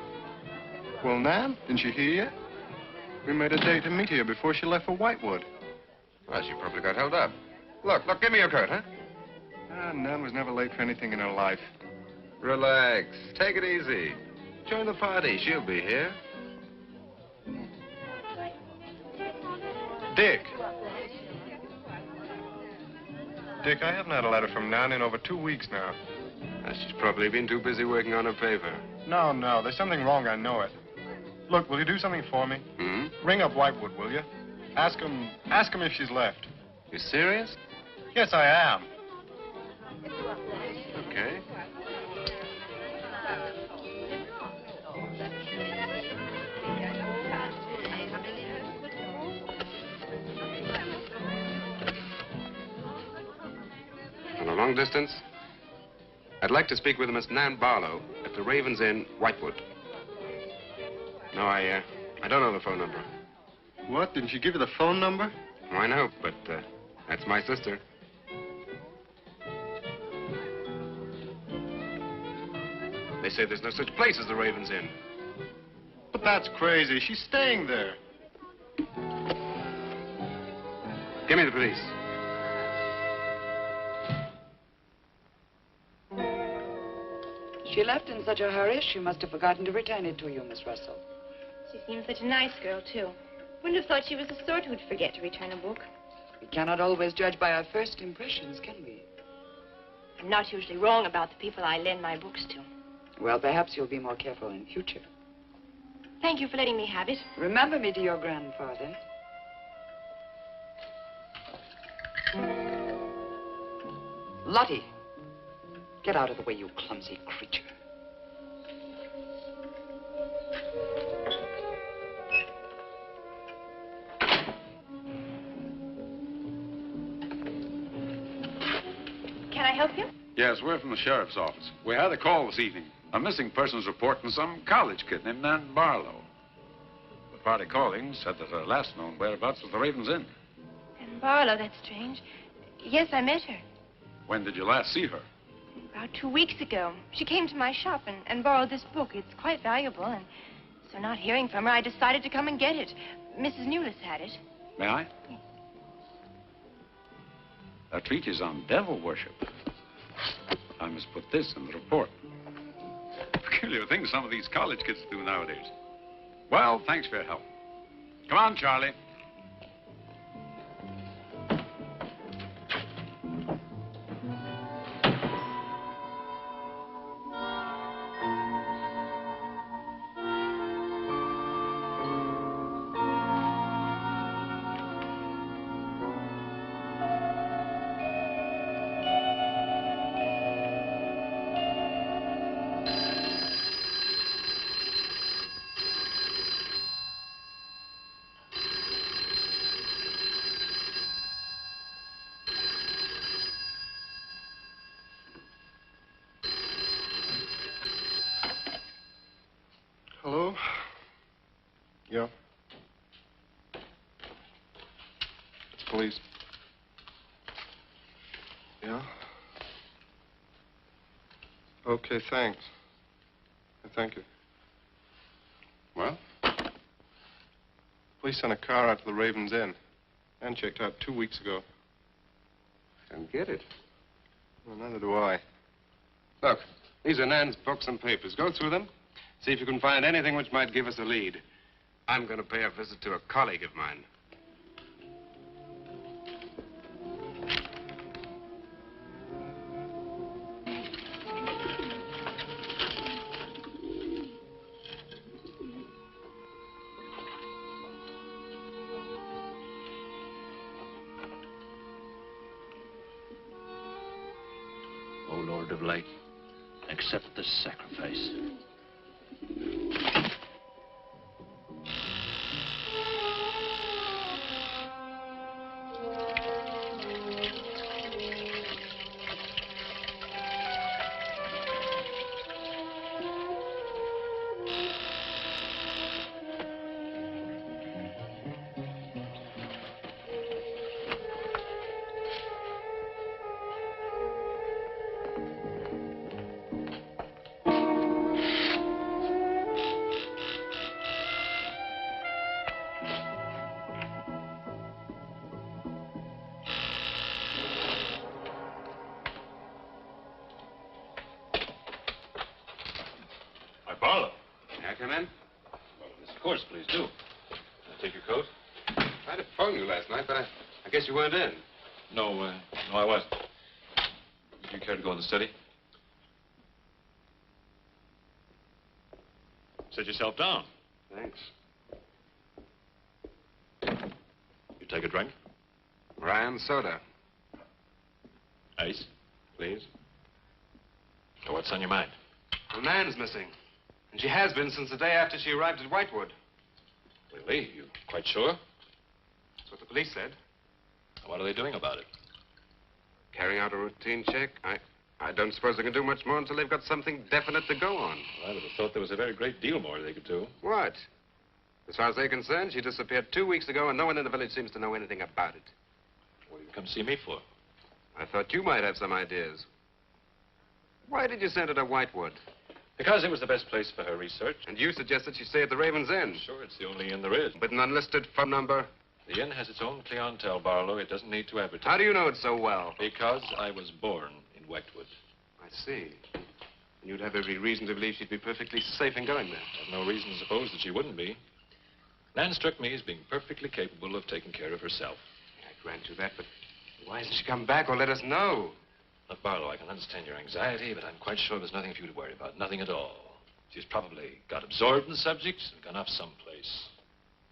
Well, Nan, didn't she hear you? We made a date to meet here before she left for Whitewood. Well, she probably got held up. Look, give me your coat, huh? Nan was never late for anything in her life. Relax. Take it easy. Join the party. She'll be here. Dick. Dick, I haven't had a letter from Nan in over 2 weeks now. She's probably been too busy working on her paper. No, there's something wrong, I know it. Look, will you do something for me? Hmm? Ring up Whitewood, will you? Ask him if she's left. You serious? Yes, I am. Okay. On a long distance, I'd like to speak with Miss Nan Barlow at the Raven's Inn, Whitewood. No, I don't know the phone number. What? Didn't she give you the phone number? Oh, I know, but That's my sister. They say there's no such place as the Raven's Inn. But that's crazy. She's staying there. Give me the police. She left in such a hurry, she must have forgotten to return it to you, Miss Russell. She seems such a nice girl, too. Wouldn't have thought she was the sort who'd forget to return a book. We cannot always judge by our first impressions, can we? I'm not usually wrong about the people I lend my books to. Well, perhaps you'll be more careful in future. Thank you for letting me have it. Remember me to your grandfather. Lottie, get out of the way, you clumsy creature. Can I help you? Yes, we're from the sheriff's office. We had a call this evening. A missing persons report from some college kid named Nan Barlow. The party calling said that her last known whereabouts was the Raven's Inn. And Barlow, that's strange. Yes, I met her. When did you last see her? About 2 weeks ago. She came to my shop and borrowed this book. It's quite valuable, and so not hearing from her, I decided to come and get it. Mrs. Newless had it. May I? Yes. A treatise on devil worship. I must put this in the report. Peculiar things some of these college kids do nowadays. Well, thanks for your help. Come on, Charlie. Hello? Yeah. It's police. Yeah? Okay, thanks. Thank you. Well? Police sent a car out to the Raven's Inn. And checked out 2 weeks ago. Don't get it. Well, neither do I. Look, these are Nan's books and papers. Go through them. See if you can find anything which might give us a lead. I'm going to pay a visit to a colleague of mine. O Lord of Light, accept this sacrifice. Barlow. May I come in? Well, of course, please do. Can I take your coat? I tried to phone you last night, but I guess you weren't in. No, I wasn't. Would you care to go in the study? Sit yourself down. Thanks. You take a drink? Ryan soda. Ice, please. So what's on your mind? Well, Nan's missing. And she has been since the day after she arrived at Whitewood. Really? You quite sure? That's what the police said. What are they doing about it? Carrying out a routine check. I don't suppose they can do much more until they've got something definite to go on. Well, I would have thought there was a very great deal more they could do. What? As far as they're concerned, she disappeared 2 weeks ago, and no one in the village seems to know anything about it. What did you come to see me for? I thought you might have some ideas. Why did you send her to Whitewood? Because it was the best place for her research. And you suggested she stay at the Raven's Inn. Sure, it's the only inn there is. With an unlisted phone number? The inn has its own clientele, Barlow. It doesn't need to advertise. How do you know it so well? Because I was born in Whitewood. I see. And you'd have every reason to believe she'd be perfectly safe in going there. I've no reason to suppose that she wouldn't be. Nan struck me as being perfectly capable of taking care of herself. I grant you that, but why hasn't she come back or let us know? Look, Barlow, I can understand your anxiety, but I'm quite sure there's nothing for you to worry about. Nothing at all. She's probably got absorbed in the subject and gone off someplace.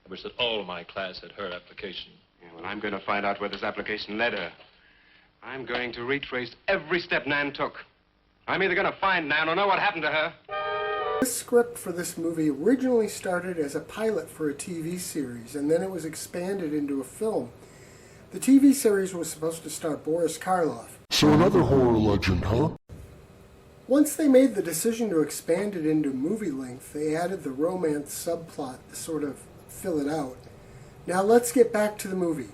I wish that all my class had her application. Yeah, well, I'm going to find out where this application led her. I'm going to retrace every step Nan took. I'm either going to find Nan or know what happened to her. The script for this movie originally started as a pilot for a TV series, and then it was expanded into a film. The TV series was supposed to star Boris Karloff. So another horror legend, huh? Once they made the decision to expand it into movie length, they added the romance subplot to sort of fill it out. Now let's get back to the movie.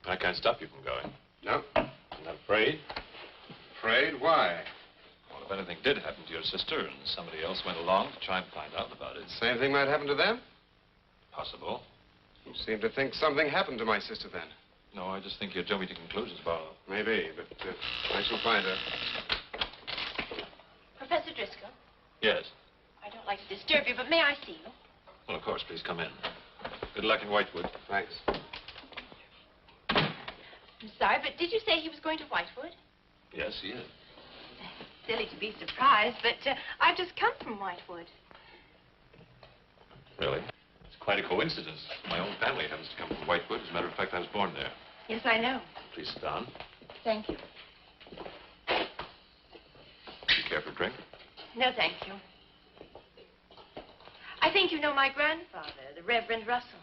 I can't stop you from going. No. You're not afraid? Afraid? Why? Well, if anything did happen to your sister and somebody else went along to try and find out about it. Same thing might happen to them? Possible. You seem to think something happened to my sister then. No, I just think you're jumping to conclusions, Barlow. Maybe, but I shall find her. Professor Driscoll, Yes. I don't like to disturb you, but may I see you? Well, of course, please come in. Good luck in Whitewood. Thanks. I'm sorry, but did you say he was going to Whitewood? Yes, he is. Silly to be surprised, but I've just come from Whitewood. Really? It's quite a coincidence. My own family happens to come from Whitewood. As a matter of fact, I was born there. Yes, I know. Please sit down. Thank you. You care for a drink? No, thank you. I think you know my grandfather, the Reverend Russell.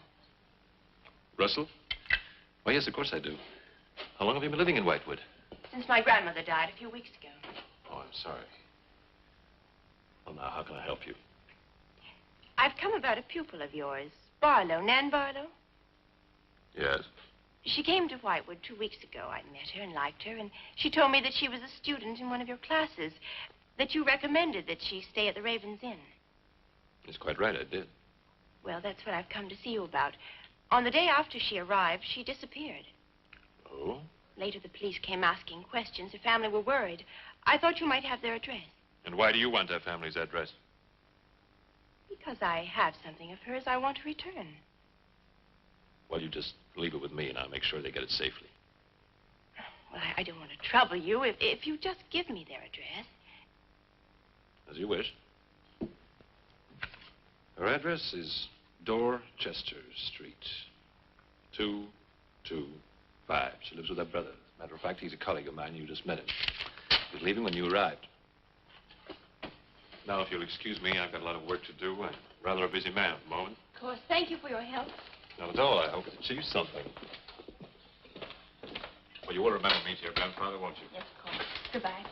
Russell? Why, yes, of course I do. How long have you been living in Whitewood? Since my grandmother died a few weeks ago. Oh, I'm sorry. Well, now, how can I help you? I've come about a pupil of yours, Barlow, Nan Barlow. Yes? She came to Whitewood 2 weeks ago. I met her and liked her, and she told me that she was a student in one of your classes, that you recommended that she stay at the Raven's Inn. That's quite right, I did. Well, that's what I've come to see you about. On the day after she arrived, she disappeared. Oh? Later, the police came asking questions. Her family were worried. I thought you might have their address. And why do you want that family's address? Because I have something of hers I want to return. Well, you just leave it with me, and I'll make sure they get it safely. Well, I don't want to trouble you if you just give me their address. As you wish. Her address is Dorchester Street, 225. She lives with her brother. As a matter of fact, he's a colleague of mine. You just met him. He was leaving when you arrived. Now, if you'll excuse me, I've got a lot of work to do. I'm rather a busy man at the moment. Of course. Thank you for your help. Not at all. I hope it achieves something. Well, you will remember me to your grandfather, won't you? Yes, of course. Goodbye.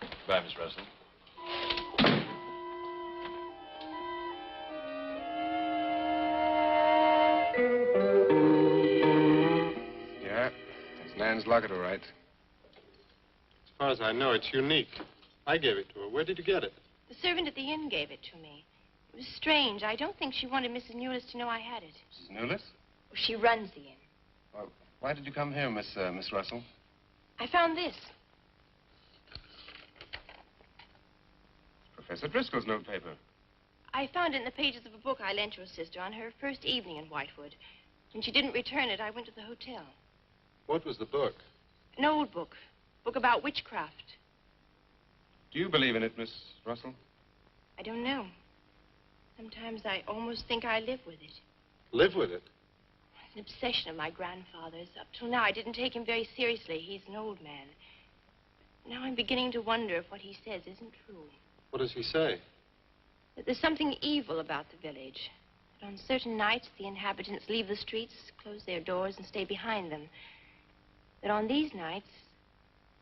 Goodbye, Miss Russell. Yeah, that's Nan's locket, all right. As far as I know, it's unique. I gave it to her. Where did you get it? The servant at the inn gave it to me. It was strange. I don't think she wanted Mrs. Newless to know I had it. Mrs. Newless? She runs the inn. Well, why did you come here, Miss Russell? I found this. Professor Driscoll's notepaper. I found it in the pages of a book I lent your sister on her first evening in Whitewood. When she didn't return it, I went to the hotel. What was the book? An old book. Book about witchcraft. Do you believe in it, Miss Russell? I don't know. Sometimes I almost think I live with it. Live with it? It's an obsession of my grandfather's. Up till now, I didn't take him very seriously. He's an old man. Now I'm beginning to wonder if what he says isn't true. What does he say? That there's something evil about the village. That on certain nights, the inhabitants leave the streets, close their doors, and stay behind them. That on these nights,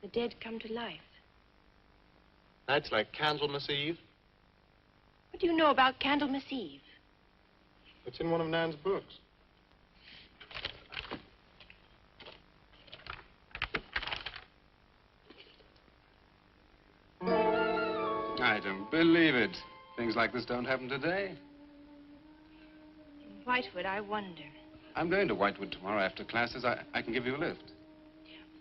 the dead come to life. Nights like Candlemas Eve? What do you know about Candlemas Eve? It's in one of Nan's books. I don't believe it. Things like this don't happen today. In Whitewood, I wonder. I'm going to Whitewood tomorrow after classes. I can give you a lift.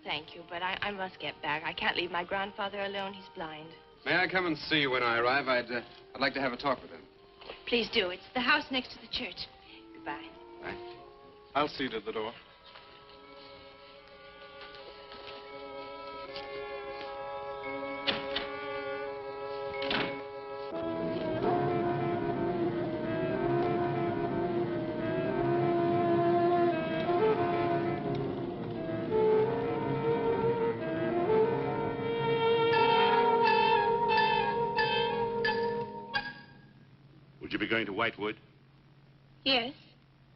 Thank you, but I must get back. I can't leave my grandfather alone. He's blind. May I come and see you when I arrive? I'd like to have a talk with him. Please do. It's the house next to the church. Goodbye. Bye. I'll see you to the door. Would you be going to Whitewood? Yes.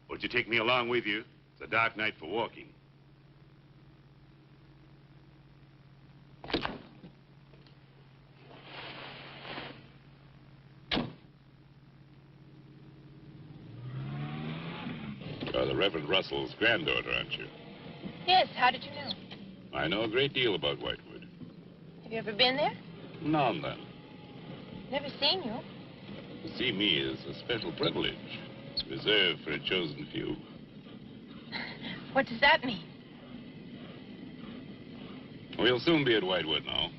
Would you take me along with you? It's a dark night for walking. You're the Reverend Russell's granddaughter, aren't you? Yes. How did you know? I know a great deal about Whitewood. Have you ever been there? Now and then. Never seen you. To see me is a special privilege. It's reserved for a chosen few. What does that mean? We'll soon be at Whitewood now.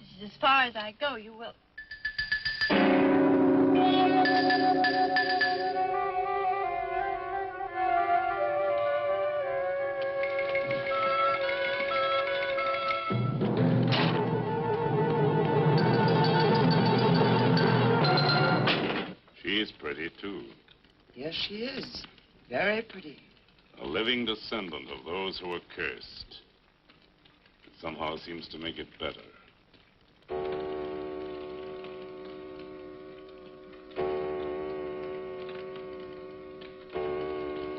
This is as far as I go. You will. She's pretty, too. Yes, she is. Very pretty. A living descendant of those who were cursed. It somehow seems to make it better.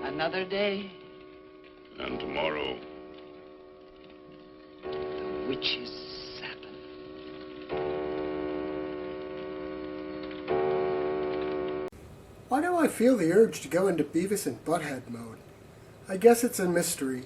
Another day. And tomorrow. The witch's Sabbath. Why do I feel the urge to go into Beavis and Butthead mode? I guess it's a mystery.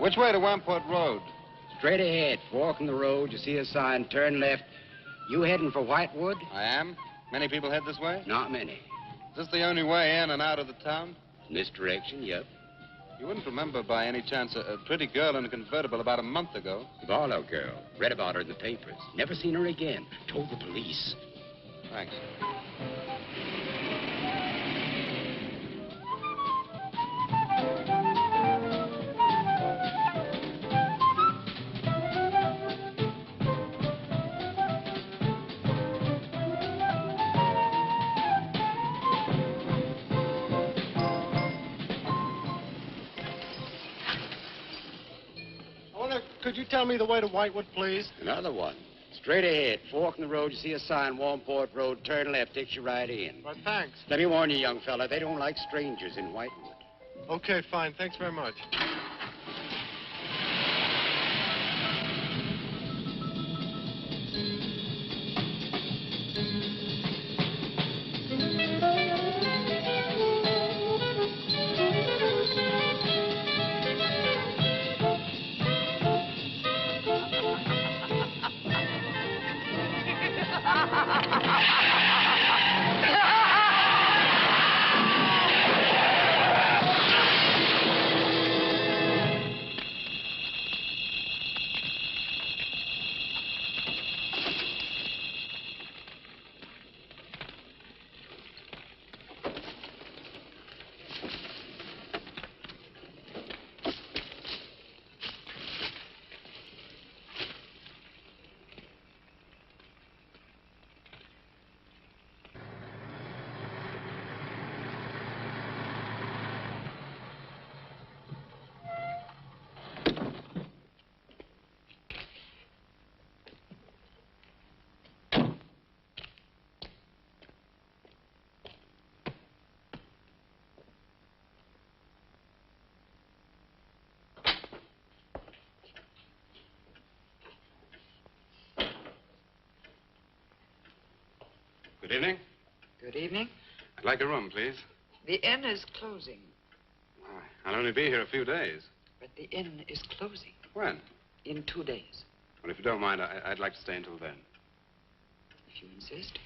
Which way to Wamport Road? Straight ahead. Walking the road, you see a sign, turn left. You heading for Whitewood? I am. Many people head this way? Not many. Is this the only way in and out of the town? In this direction, yep. You wouldn't remember by any chance a pretty girl in a convertible about a month ago? Barlow girl. Read about her in the papers. Never seen her again. Told the police. Thanks. Could you tell me the way to Whitewood, please? Another one. Straight ahead. Fork in the road, you see a sign, Wamport Road. Turn left, takes you right in. Well, thanks. Let me warn you, young fella, they don't like strangers in Whitewood. Okay, fine. Thanks very much. Good evening. Good evening. I'd like a room, please. The inn is closing. I'll only be here a few days. But the inn is closing. When? In 2 days. Well, if you don't mind, I'd like to stay until then. If you insist.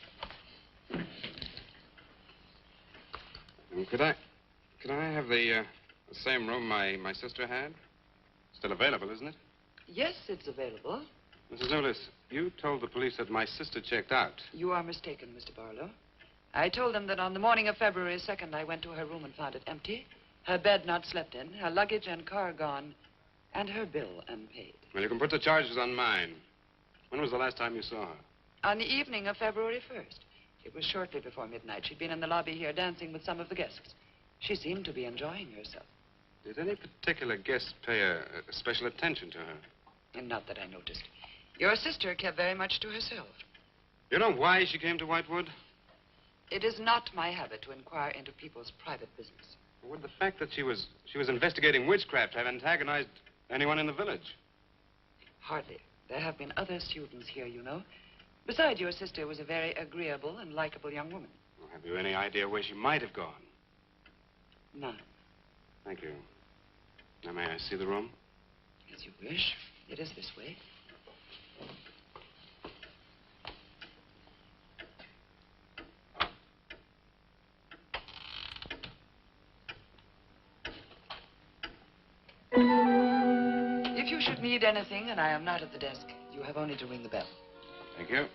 Could I have the same room my sister had? Still available, isn't it? Yes, it's available. Mrs. Newless, you told the police that my sister checked out. You are mistaken, Mr. Barlow. I told them that on the morning of February 2nd, I went to her room and found it empty, her bed not slept in, her luggage and car gone, and her bill unpaid. Well, you can put the charges on mine. When was the last time you saw her? On the evening of February 1st. It was shortly before midnight. She'd been in the lobby here dancing with some of the guests. She seemed to be enjoying herself. Did any particular guest pay a special attention to her? And not that I noticed. Your sister kept very much to herself. You know why she came to Whitewood? It is not my habit to inquire into people's private business. Would the fact that she was investigating witchcraft have antagonized anyone in the village? Hardly. There have been other students here, you know. Besides, your sister was a very agreeable and likable young woman. Well, have you any idea where she might have gone? None. Thank you. Now, may I see the room? As you wish. It is this way. If you should need anything and I am not at the desk, you have only to ring the bell. Thank you.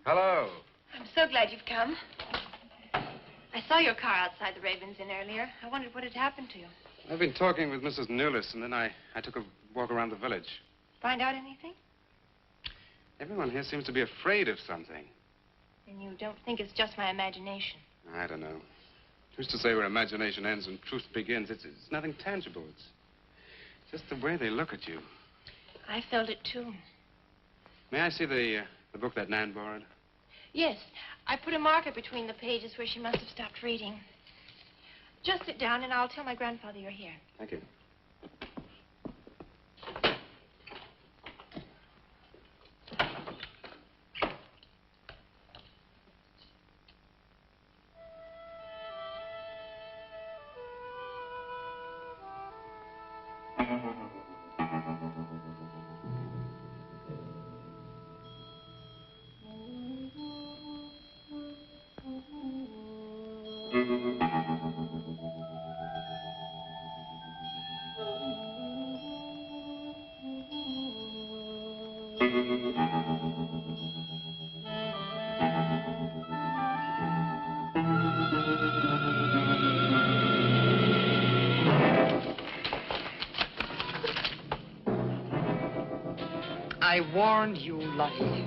Hello. I'm so glad you've come. I saw your car outside the Ravens Inn earlier. I wondered what had happened to you. I've been talking with Mrs. Newless, and then I took a walk around the village. Find out anything? Everyone here seems to be afraid of something. And you don't think it's just my imagination? I don't know. Who's to say where imagination ends and truth begins? It's nothing tangible. It's just the way they look at you. I felt it, too. May I see the book that Nan borrowed? Yes. I put a marker between the pages where she must have stopped reading. Just sit down, and I'll tell my grandfather you're here. Thank you. I warned you, Lottie.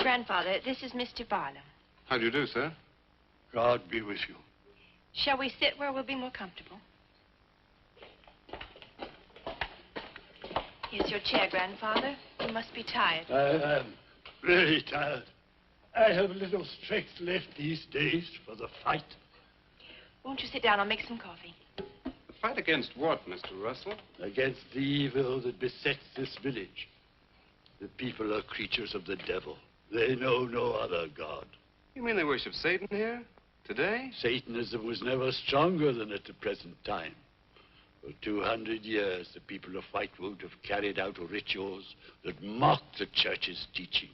Grandfather, this is Mr. Barlow. How do you do, sir? God be with you. Shall we sit where we'll be more comfortable? Here's your chair, Grandfather. You must be tired. I am really tired. I have little strength left these days for the fight. Won't you sit down? I'll make some coffee. The fight against what, Mr. Russell? Against the evil that besets this village. The people are creatures of the devil. They know no other God. You mean they worship Satan here? Today? Satanism was never stronger than at the present time. For 200 years, the people of Whitewood have carried out rituals that mock the church's teaching.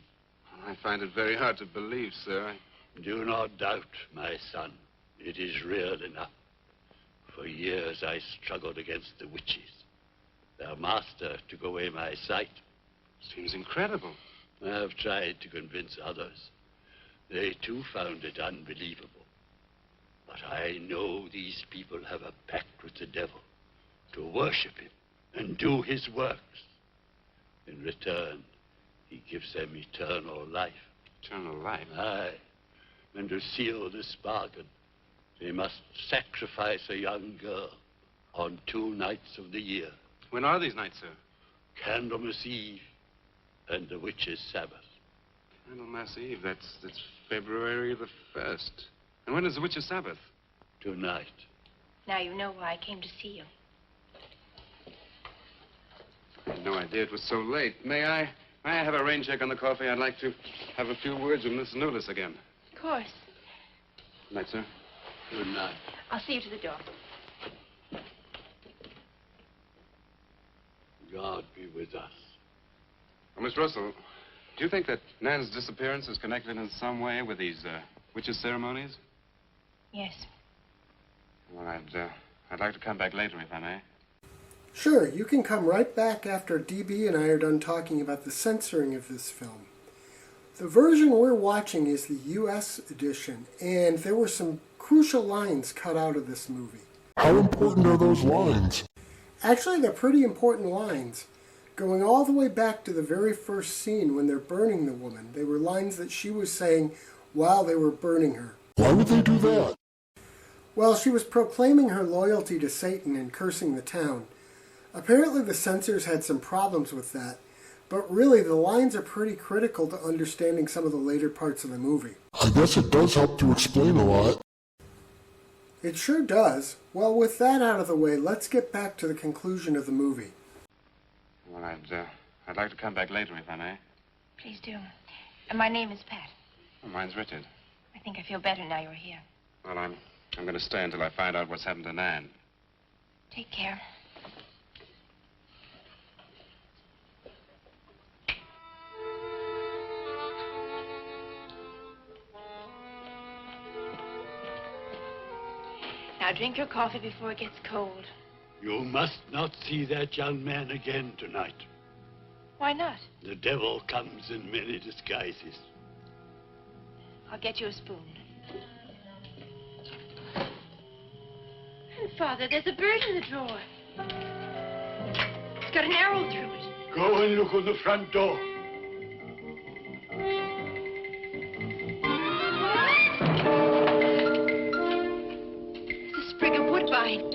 I find it very hard to believe, sir. Do not doubt, my son. It is real enough. For years, I struggled against the witches. Their master took away my sight. Seems incredible. I have tried to convince others. They, too, found it unbelievable. But I know these people have a pact with the devil to worship him and do his works. In return, he gives them eternal life. Eternal life? Aye. And to seal this bargain, they must sacrifice a young girl on 2 nights of the year. When are these nights, sir? Candlemas Eve and the Witches' Sabbath. Candlemas Eve, that's February the 1st. And when is the Witches' Sabbath? Tonight. Now you know why I came to see you. I had no idea it was so late. May I have a rain check on the coffee? I'd like to have a few words with Miss Newless again. Of course. Good night, sir. Good night. I'll see you to the door. God be with us. Well, Miss Russell, do you think that Nan's disappearance is connected in some way with these witches' ceremonies? Yes. Well, I'd like to come back later, if I may. Sure, you can come right back after DB and I are done talking about the censoring of this film. The version we're watching is the US edition, and there were some crucial lines cut out of this movie. How important are those lines? Actually, they're pretty important lines. Going all the way back to the very first scene when they're burning the woman, they were lines that she was saying while they were burning her. Why would they do that? Well, she was proclaiming her loyalty to Satan and cursing the town. Apparently the censors had some problems with that, but really the lines are pretty critical to understanding some of the later parts of the movie. I guess it does help to explain a lot. It sure does. Well, with that out of the way, let's get back to the conclusion of the movie. Well, I'd like to come back later, if I may. Please do. And my name is Pat. Well, mine's Richard. I think I feel better now you're here. Well, I'm going to stay until I find out what's happened to Nan. Take care. Now drink your coffee before it gets cold. You must not see that young man again tonight. Why not? The devil comes in many disguises. I'll get you a spoon. And Father, there's a bird in the drawer. It's got an arrow through it. Go and look on the front door.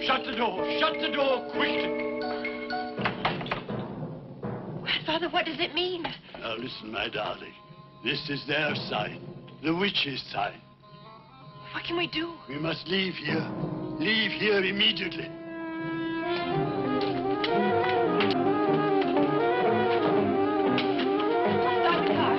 Shut the door! Shut the door, quickly! Grandfather, what does it mean? Now listen, my darling. This is their sign. The witch's sign. What can we do? We must leave here. Leave here immediately. Stop the car.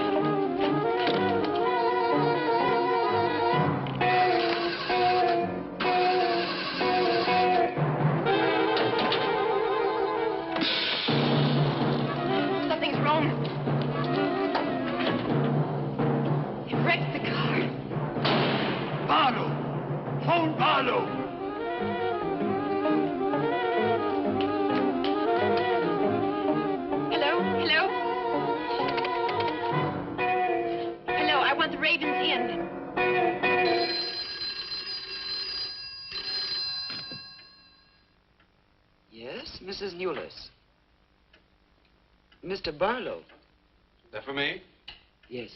Mrs. Newless. Mr. Barlow. That for me? Yes.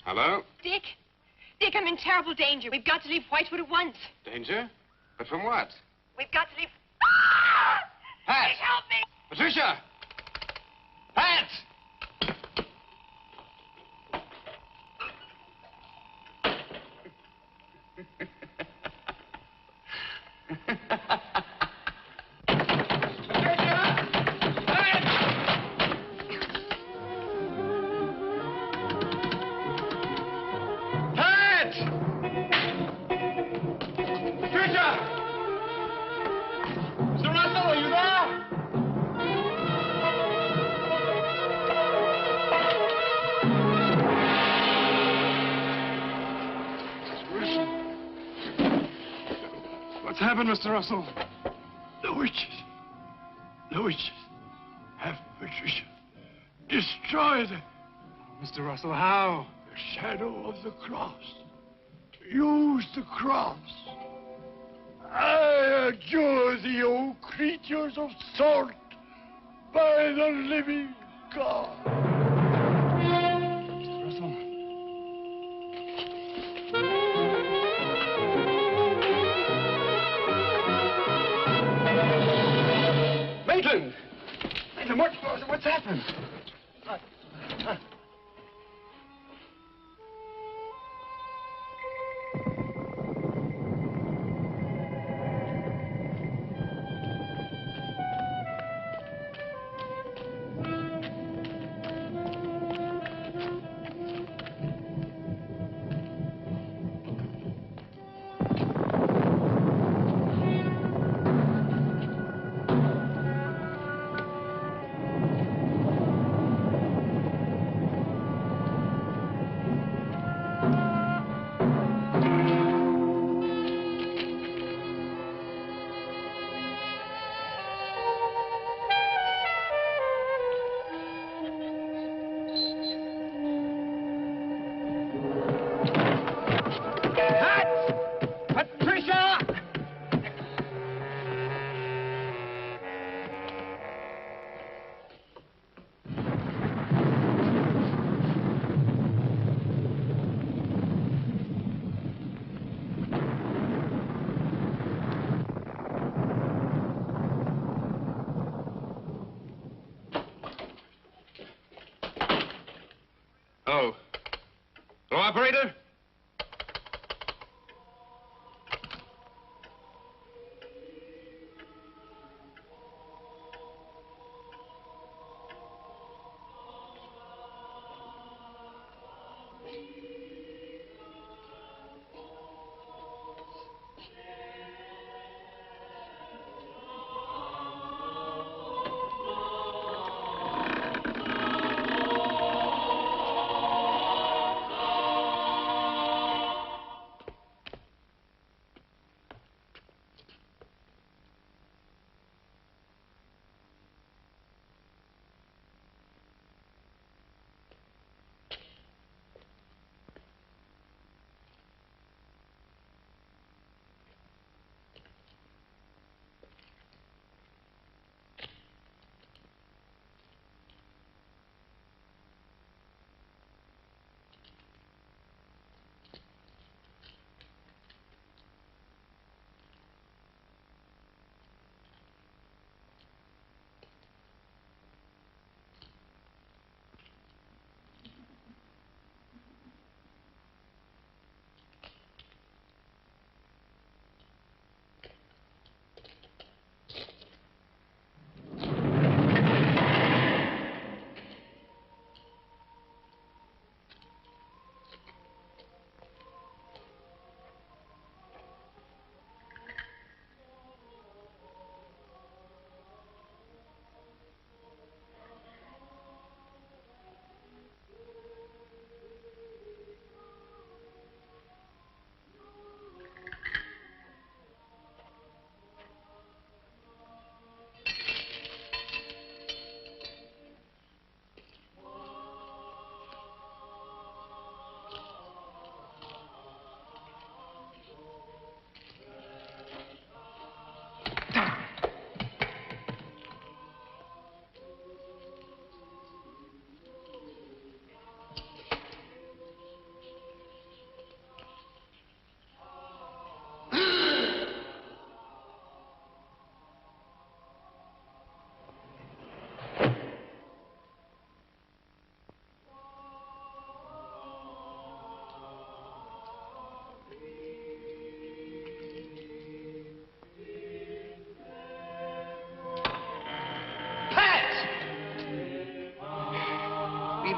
Hello? Dick? Dick, I'm in terrible danger. We've got to leave Whitewood at once. Danger? But from what? We've got to leave... Pat! Dick, help me! Patricia! Pat! What's happened, Mr. Russell? The witches. The witches have Patricia. Destroy them. Mr. Russell, how? The shadow of the cross. Use the cross. I adjure thee, O creatures of salt, by the living God. Mr. Russell. Maitland! Maitland, what's happened? Oh. Hello, operator?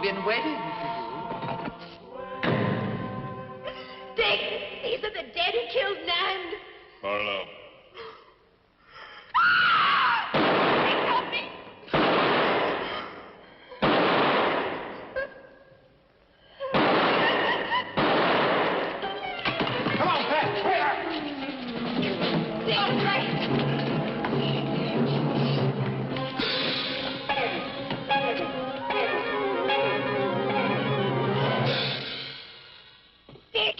been waiting for Dick, these are the dead who killed Nan. Barlow. Dick, help me. Come on, Pat. Hurry. Dick, right. Dick!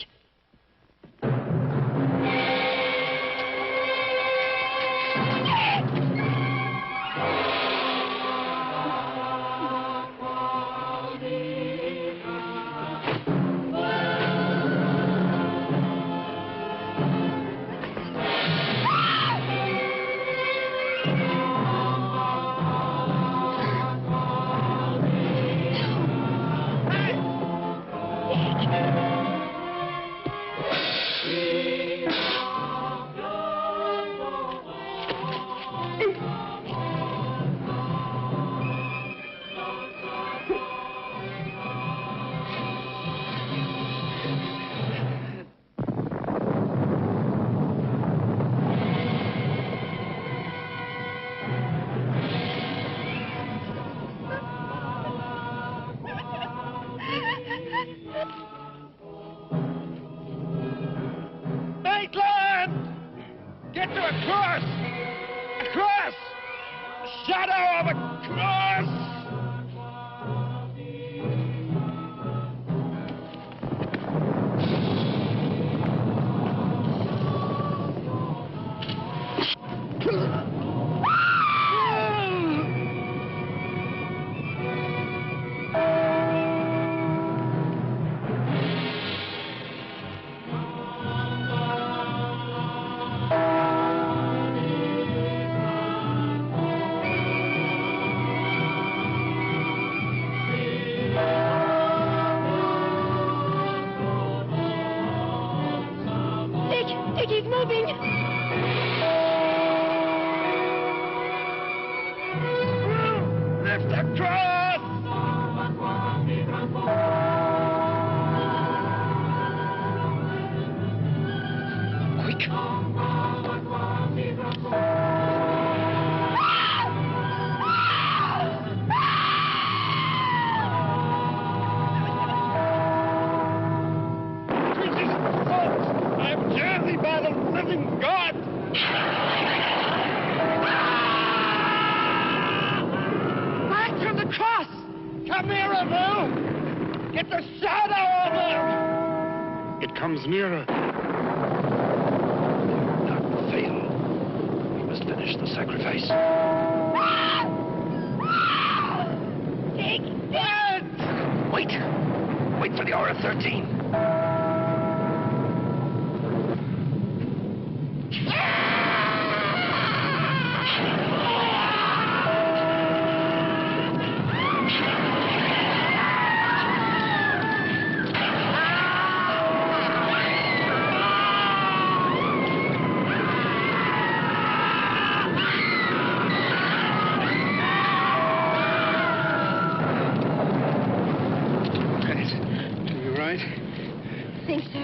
Maitland! Get to a cross! A cross! The shadow of a cross! Dick, he's moving. Lift the cross! Quick! I'm jersey by the living God! Back from the cross! Come nearer, Lou! Get the shadow of him! It comes nearer. That will fail. We must finish the sacrifice. Dick! Wait! Wait for the hour of 13. You right? I think so.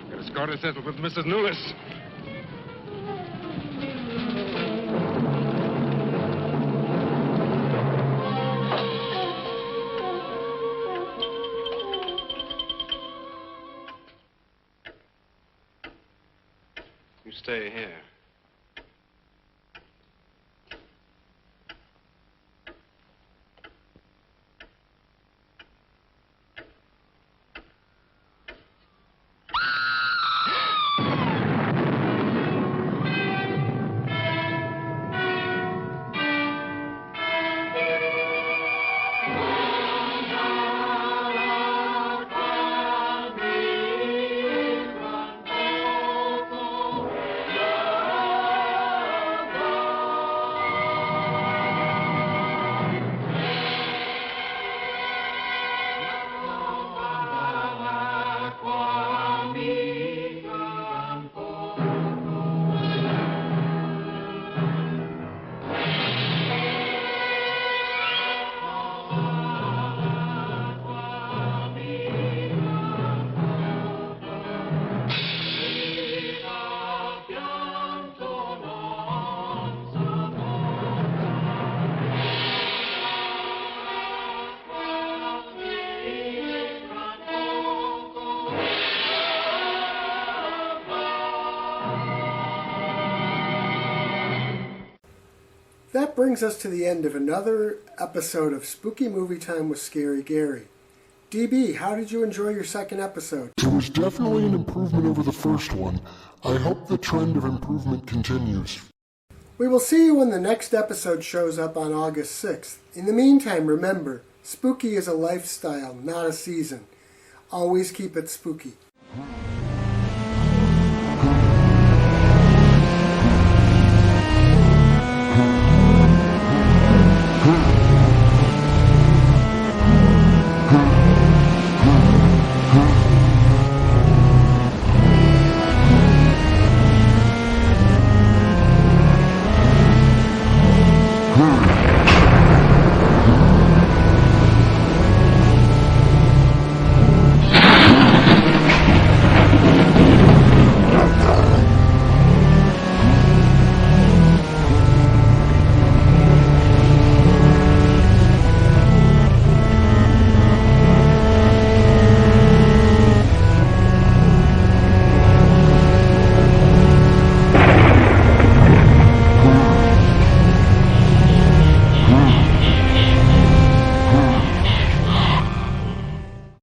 Got a score to settle with Mrs. Newlis. You stay here. that brings us to the end of another episode of Spooky Movie Time with Scary Gary. DB, how did you enjoy your second episode? It was definitely an improvement over the first one. I hope the trend of improvement continues. We will see you when the next episode shows up on August 6th. In the meantime, remember, spooky is a lifestyle, not a season. Always keep it spooky.